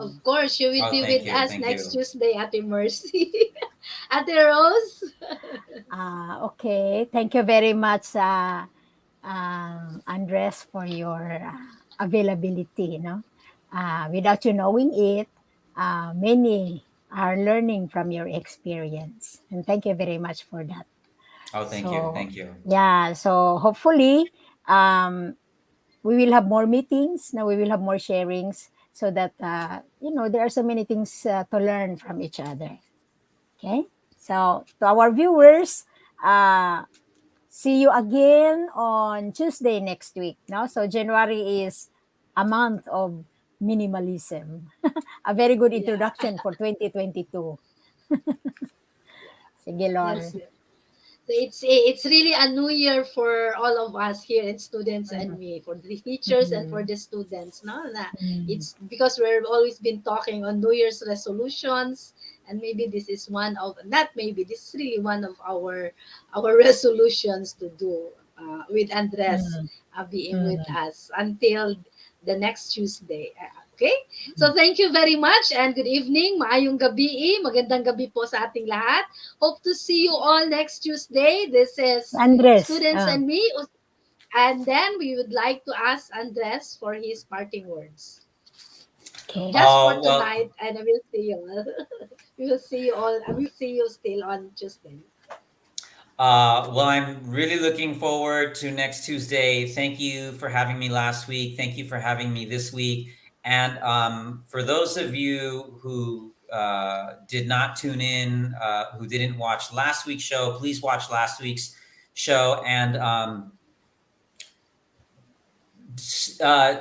Of course, you will Oh, be thank with you. us Thank next you. Tuesday, Ate Mercy. Ate Rose? Okay. Thank you very much, Andres, for your availability. Without you knowing it, many are learning from your experience, and thank you very much for that. Oh, thank you. So Thank you. yeah, so hopefully, we will have more meetings. Now we will have more sharings. so that there are so many things to learn from each other. Okay, so to our viewers, see you again on Tuesday next week. No, so January is a month of minimalism. A very good Yeah. introduction for 2022. Sige, Yes. Lore. So it's really a new year for all of us here and students and Mhm. me, for the teachers and for Mhm. the students. No, na Mm. it's because we've always been talking on New Year's resolutions, and maybe this is one of not maybe this is really one of our resolutions to do with Andres Mm. being with Mm. us until the next Tuesday. Okay? So thank you very much and good evening. Maayong gabi. Magandang gabi po sa ating lahat. Hope to see you all next Tuesday. This is Andres. Students and Me. And then we would like to ask Andres for his parting words. Okay. Just for Well, tonight, and I will see you all. We will see you all. I will see you still on Tuesday. well, I'm really looking forward to next Tuesday. Thank you for having me last week. Thank you for having me this week. And for those of you who did not tune in, who didn't watch last week's show, please watch last week's show and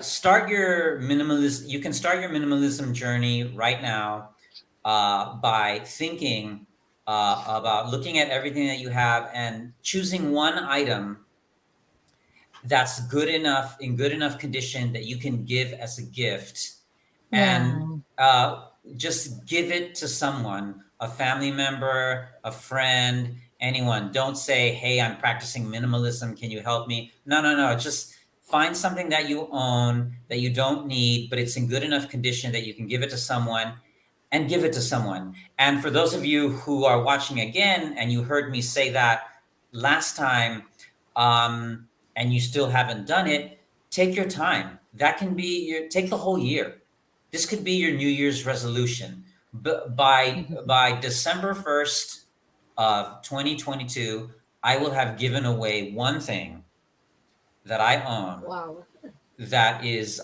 start your minimalist. You can start your minimalism journey right now by thinking about looking at everything that you have and choosing one item that's good enough in good enough condition that you can give as a gift and Yeah. just give it to someone, a family member, a friend, anyone. Don't say, hey, I'm practicing minimalism, can you help me? No, just find something that you own that you don't need but it's in good enough condition that you can give it to someone, and give it to someone. And for those of you who are watching again and you heard me say that last time, and you still haven't done it, take your time. That can be take the whole year. This could be your New Year's resolution. But by December 1st of 2022, I will have given away one thing that I own Wow. that is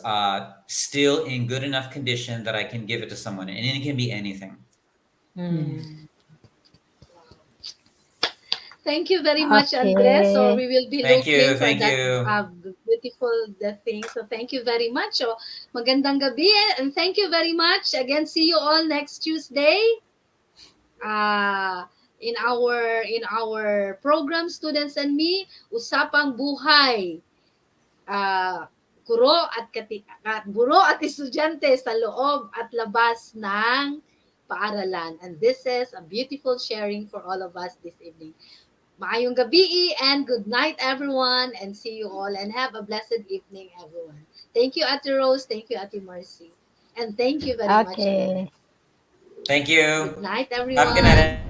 still in good enough condition that I can give it to someone, and it can be anything. Mm. Thank you very much, Andres. So Okay. we will be Thank looking you, for thank that you. beautiful thing. So thank you very much. So magandang gabi and thank you very much. Again, see you all next Tuesday. In our program, Students and Me, Usapang Buhay. Guro guro at estudyante sa loob at labas ng paaralan. And this is a beautiful sharing for all of us this evening. Maayong gabi and good night everyone and see you all and have a blessed evening everyone. Thank you Ate Rose, thank you Ate Mercy. And thank you very much Okay. Andres. Thank you. Good night Have a good night, everyone.